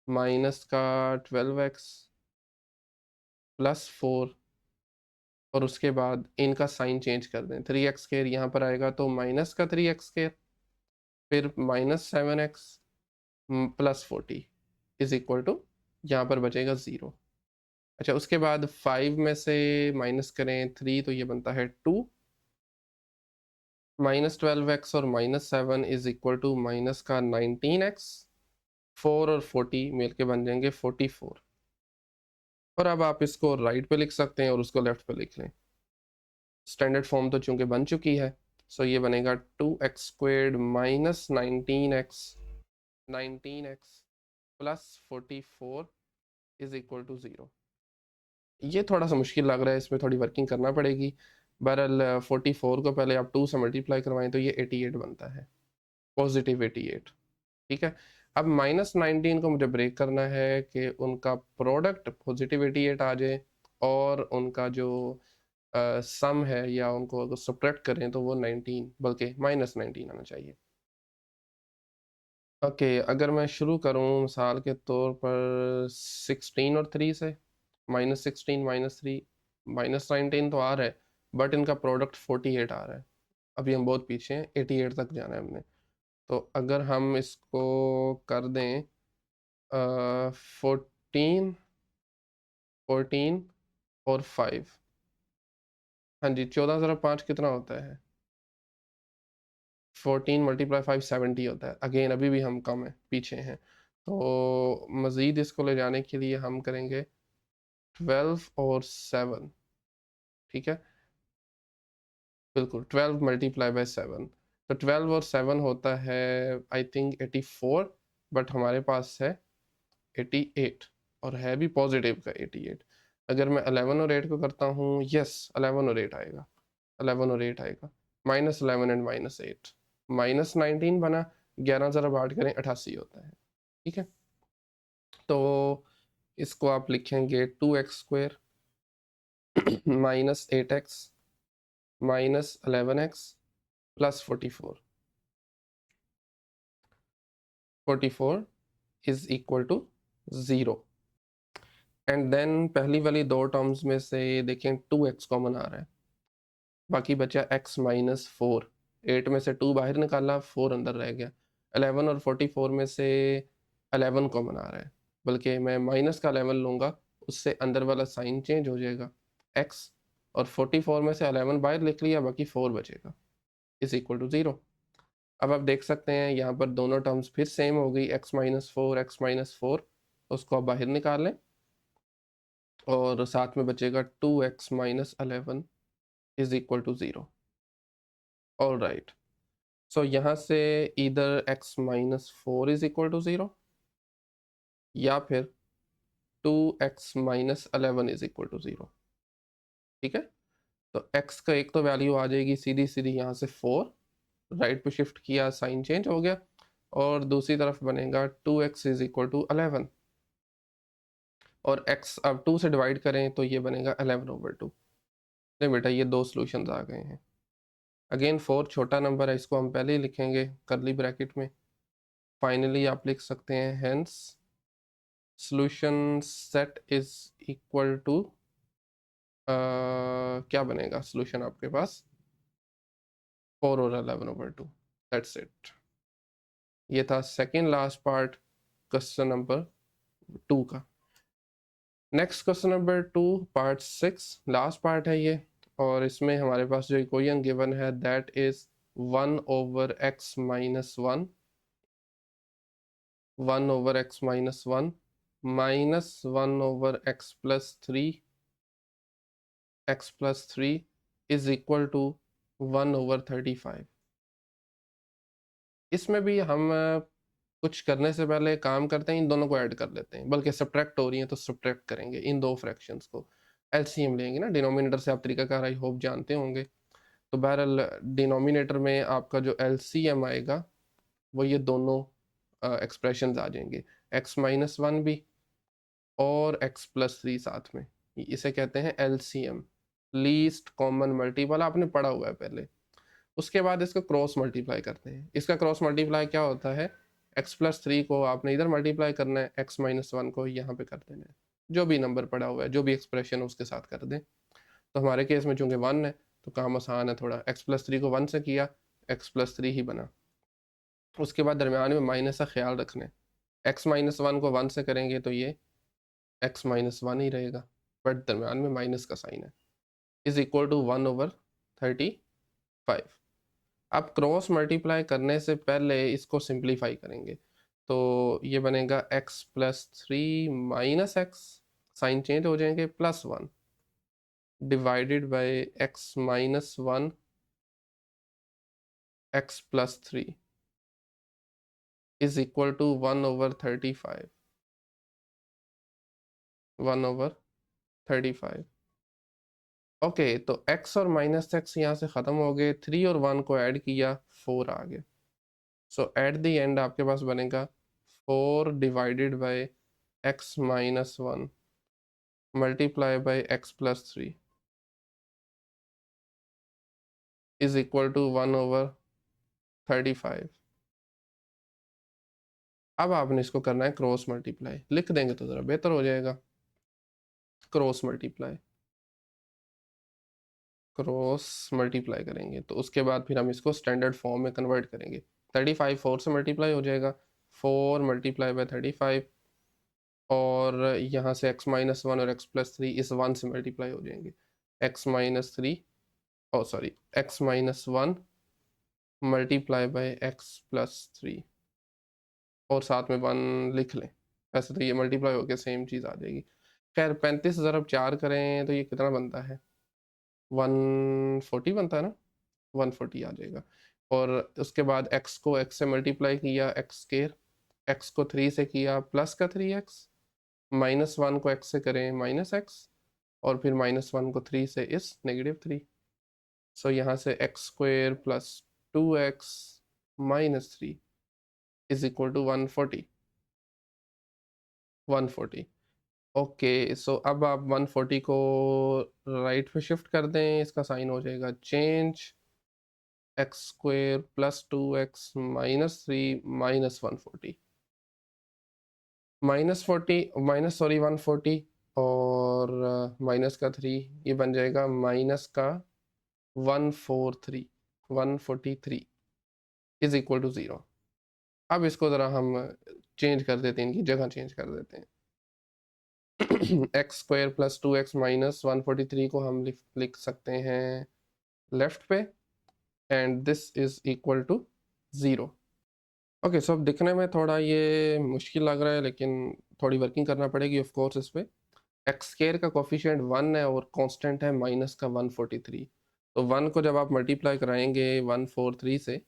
माइनस का 12x प्लस 4, और उसके बाद इनका साइन चेंज कर दें, 3x² यहाँ पर आएगा तो माइनस का 3x², फिर -7x plus 40 is equal to, यहाँ पर बचेगा 0। अच्छा, उसके बाद 5 में से माइनस करें 3 तो ये बनता है 2, -12x और -7 इज इक्वल टू माइनस का 19x, 4 और 40 मिल के बन जाएंगे 44। और अब आप इसको राइट पे लिख सकते हैं और उसको लेफ्ट पे लिख लें। स्टैंडर्ड फॉर्म तो चूंकि बन चुकी है, सो ये बनेगा 2x² minus 19x plus 44 is equal to 0। ये थोड़ा सा मुश्किल लग रहा है, इसमें थोड़ी वर्किंग करना पड़ेगी। बहरहाल 44 को पहले आप 2 से मल्टीप्लाई करवाएं तो ये 88 बनता है, पॉजिटिव 88, ठीक है। अब -19 को मुझे ब्रेक करना है कि उनका प्रोडक्ट पॉजिटिव 88 आ जाए, और उनका जो सम है या उनको अगर सब्ट्रैक्ट करें तो वो 19 बल्कि -19 आना चाहिए। ओके, अगर मैं शुरू करूं मिसाल के तौर पर 16 और 3 से, -16 -3 -19 तो आ रहा है, बट इनका प्रोडक्ट 48 आ रहा है। अभी हम बहुत पीछे हैं, 88 तक जाना है हमने। तो अगर हम इसको कर दें 14 14 और 5, हाँ जी, 14 ज़रा 5 कितना होता है, 14 × 5 70 होता है। अगेन अभी भी हम कम है, पीछे हैं। तो मज़ीद इसको ले जाने के लिए हम करेंगे 12 और 7, ठीक है, बिल्कुल 12 × 7। तो 12 और 7 होता है आई थिंक 84, बट हमारे पास है 88, और है भी पॉजिटिव का 88। अगर मैं 11 और 8 को करता हूँ, यस 11 और 8 आएगा, 11 और 8 आएगा, -11 एंड -8, -19 बना, 11 ज़रा बांट करें 88 होता है, ठीक है। तो इसको आप लिखेंगे 2x² -8x -11x plus 44, 44 is equal to 0। And then पहली वाली दो टर्म्स में से देखें 2x कॉमन आ रहा है, बाकी बचा x -4। 8 में से 2 बाहर निकाला, 4 अंदर रह गया। 11 और 44 में से 11 कॉमन आ रहा है, बल्कि मैं माइनस का 11 लूँगा, उससे अंदर वाला साइन चेंज हो जाएगा x, और 44 में से 11 बाहर लिख लिया, बाकी 4 बचेगा, इज इक्वल टू 0। अब आप देख सकते हैं यहाँ पर दोनों टर्म्स फिर सेम हो गई, x -4 x -4, उसको आप बाहर निकाल लें, और साथ में बचेगा 2x - 11 is equal to 0। All right, so यहाँ से इधर x -4 इज इक्वल टू 0, या फिर 2x - 11 इज इक्वल टू 0, ठीक है। तो x का एक तो वैल्यू आ जाएगी सीधी सीधी यहाँ से 4, राइट पे शिफ्ट किया, साइन चेंज हो गया, और दूसरी तरफ बनेगा 2x इज इक्वल टू 11, और x अब 2 से डिवाइड करें तो ये बनेगा 11/2। नहीं बेटा, ये दो सॉल्यूशंस आ गए हैं। अगेन 4 छोटा नंबर है, इसको हम पहले ही लिखेंगे करली ब्रैकेट में। फाइनली आप लिख सकते हैं hence solution set is equal to, क्या बनेगा सॉल्यूशन आपके पास, 4 और 11/2। That's it. ये था second last part question number 2 का। Next question number 2 part 6 last part है ये, और इसमें हमारे पास जो इक्वेशन गिवन है that is 1/x - 1, 1/x - 1 -1/x+3 is equal to 1/35। इसमें भी हम कुछ करने से पहले काम करते हैं, इन दोनों को ऐड कर लेते हैं, बल्कि सब्ट्रैक्ट हो रही है तो सब्ट्रैक्ट करेंगे इन दो फ्रैक्शंस को, एलसीएम लेंगे ना। डिनोमिनेटर से आप तरीकाकार आई होप जानते होंगे। तो बहरहाल डिनोमिनेटर में आपका जो एलसीएम आएगा वो ये दोनों एक्सप्रेशंस आ जाएंगे, x-1 भी और x+3 साथ में। इसे कहते हैं एलसीएम, लीस्ट कॉमन मल्टीपल, आपने पढ़ा हुआ है पहले। उसके बाद इसको क्रॉस मल्टीप्लाई करते हैं। इसका क्रॉस मल्टीप्लाई क्या होता है, x+3 को आपने इधर मल्टीप्लाई करना है, x-1 को यहाँ पे कर देना है, जो भी नंबर पड़ा हुआ है, जो भी एक्सप्रेशन उसके साथ कर दें। तो हमारे केस में चूंकि 1 है तो काम आसान है थोड़ा, x+3 को 1 से किया, x+3 ही बना। उसके बाद दरमियान में माइनस का ख्याल रखना है, x-1 को 1 से करेंगे तो ये x-1 ही रहेगा, बट दरमियान में माइनस का साइन है, इज इक्वल टू 1/35। अब क्रॉस मल्टीप्लाई करने से पहले इसको सिंप्लीफाई करेंगे, तो ये बनेगा x+3 minus x, sign change हो जाएंगे, +1 divided by x-1 x+3 is equal to 1/35। 1/35। Okay, तो x और -x यहाँ से ख़त्म हो गए, 3 और 1 को ऐड किया, 4 आ गए। सो एट द एंड आपके पास बनेगा 4 divided by x-1 multiply by x+3 is equal to 1/35। अब आपने इसको करना है क्रॉस मल्टीप्लाई, लिख देंगे तो ज़रा बेहतर हो जाएगा। क्रॉस मल्टीप्लाई, क्रॉस मल्टीप्लाई करेंगे तो उसके बाद फिर हम इसको स्टैंडर्ड फॉर्म में कन्वर्ट करेंगे। 35 4 से मल्टीप्लाई हो जाएगा, 4 मल्टीप्लाई बाय 35, और यहाँ से x-1 और x+3 इस 1 से मल्टीप्लाई हो जाएंगे, x-3 O sorry x-1 multiply by x+3, और साथ में 1 लिख लें। वैसे तो ये मल्टीप्लाई होकर सेम चीज़ आ जाएगी। खैर 35 ज़रब 4 करें तो ये कितना बनता है, 140 बनता है ना, 140 आ जाएगा। और उसके बाद x को x से मल्टीप्लाई किया, x², x को 3 से किया प्लस का 3x, -1 को x से करें -x, और फिर -1 को 3 से इस -3। सो यहाँ से x² plus 2x -3 is equal to 140। 140 okay, so अब आप 140 को राइट पे शिफ्ट कर दें, इसका साइन हो जाएगा चेंज, x² प्लस 2x -3 -140, -40 और माइनस का 3, ये बन जाएगा माइनस का 143 इज इक्वल टू 0। अब इसको ज़रा हम चेंज कर देते हैं, इनकी जगह चेंज कर देते हैं। x² प्लस 2x -143 को हम लिख सकते हैं लेफ्ट पे, and this is equal to 0। Okay, so अब दिखने में थोड़ा ये मुश्किल लग रहा है, लेकिन थोड़ी वर्किंग करना पड़ेगी ऑफ कोर्स इस पे। x² का कोफिशिएंट 1 है और कांस्टेंट है माइनस का 143, तो 1 को जब आप मल्टीप्लाई कराएंगे 143 से,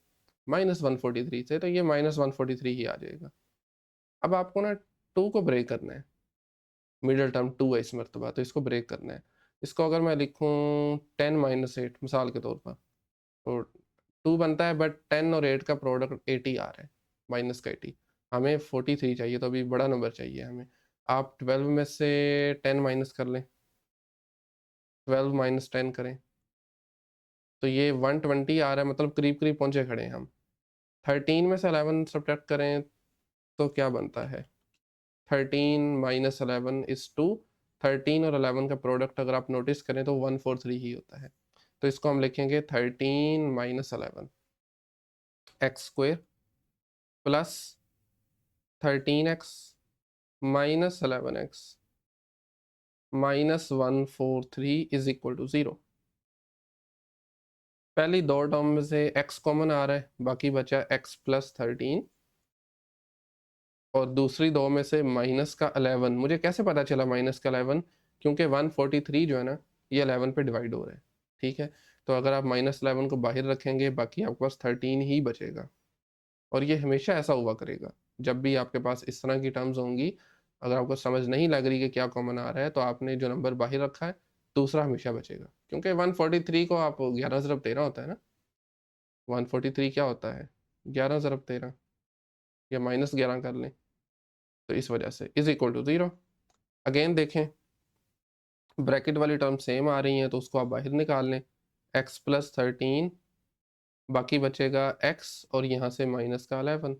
-143 से, तो ये -143 ही आ जाएगा। अब आपको ना 2 को ब्रेक करना है, मिडिल टर्म 2 है इस मरतबा, तो इसको ब्रेक करना है। इसको अगर मैं लिखूँ 10 -8 मिसाल के तौर पर, तो 2 बनता है, बट 10 और 8 का प्रोडक्ट 80 आ रहा है, माइनस का 80। हमें 43 चाहिए, तो अभी बड़ा नंबर चाहिए हमें। आप 12 में से 10 माइनस कर लें, 12 - 10 करें तो ये 120 आ रहा है, मतलब करीब करीब पहुंचे खड़े हैं हम। 13 में से 11 सब्ट्रैक्ट करें तो क्या बनता है, 13 - 11 इज 2। 13 और 11 का प्रोडक्ट अगर आप नोटिस करें तो 143 ही होता है। तो इसको हम लिखेंगे 13 - 11 x² plus 13x -11x -143 is equal to 0। पहली दो टर्म में से x कॉमन आ रहा है, बाकी बचा x+13 और दूसरी दो में से माइनस का 11, मुझे कैसे पता चला माइनस का 11? क्योंकि 143 जो है ना ये 11 पे डिवाइड हो रहा है, ठीक है। तो अगर आप -11 को बाहर रखेंगे बाकी आपके पास 13 ही बचेगा, और ये हमेशा ऐसा हुआ करेगा। जब भी आपके पास इस तरह की टर्म्स होंगी, अगर आपको समझ नहीं लग रही कि क्या कॉमन आ रहा है, तो आपने जो नंबर बाहर रखा है दूसरा हमेशा बचेगा, क्योंकि 143 को आप 11 ज़रब 13 होता है ना, 143 क्या होता है 11 ज़रब 13, या -11 कर लें, तो इस वजह से इज इक्वल टू 0। अगेन देखें, ब्रैकेट वाली टर्म सेम आ रही हैं तो उसको आप बाहर निकाल लें, x प्लस 13, बाकी बचेगा x और यहाँ से माइनस का 11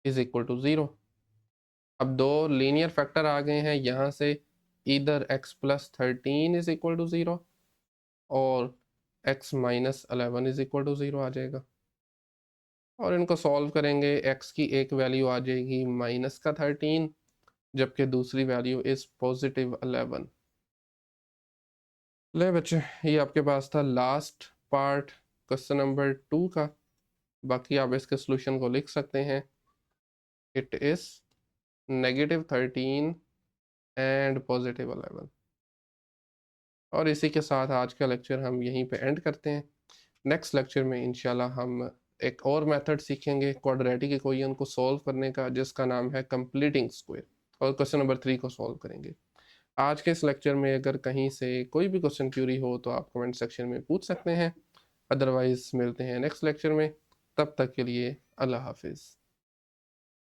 इज इक्वल टू 0। अब दो लीनियर फैक्टर आ गए हैं यहाँ से, इधर x plus 13 is equal to 0 और x minus 11 is equal to 0 आ जाएगा। और इनको सॉल्व करेंगे, x की एक वैल्यू आ जाएगी -13, जबकि दूसरी वैल्यू इज +11। ले बच्चे, ये आपके पास था लास्ट पार्ट क्वेश्चन नंबर 2 का। बाकी आप इसके सोल्यूशन को लिख सकते हैं, इट इज -13 एंड +11। और इसी के साथ आज का लेक्चर हम यहीं पे एंड करते हैं। नेक्स्ट लेक्चर में इंशाल्लाह हम एक और मेथड सीखेंगे क्वाड्रेटिक इक्वेशन को सॉल्व करने का, जिसका नाम है कंप्लीटिंग स्क्वायर, और क्वेश्चन नंबर 3 को सॉल्व करेंगे। आज के इस लेक्चर में अगर कहीं से कोई भी क्वेश्चन क्यूरी हो तो आप कमेंट सेक्शन में पूछ सकते हैं, अदरवाइज़ मिलते हैं नेक्स्ट लेक्चर में। तब तक के लिए अल्लाह हाफिज़।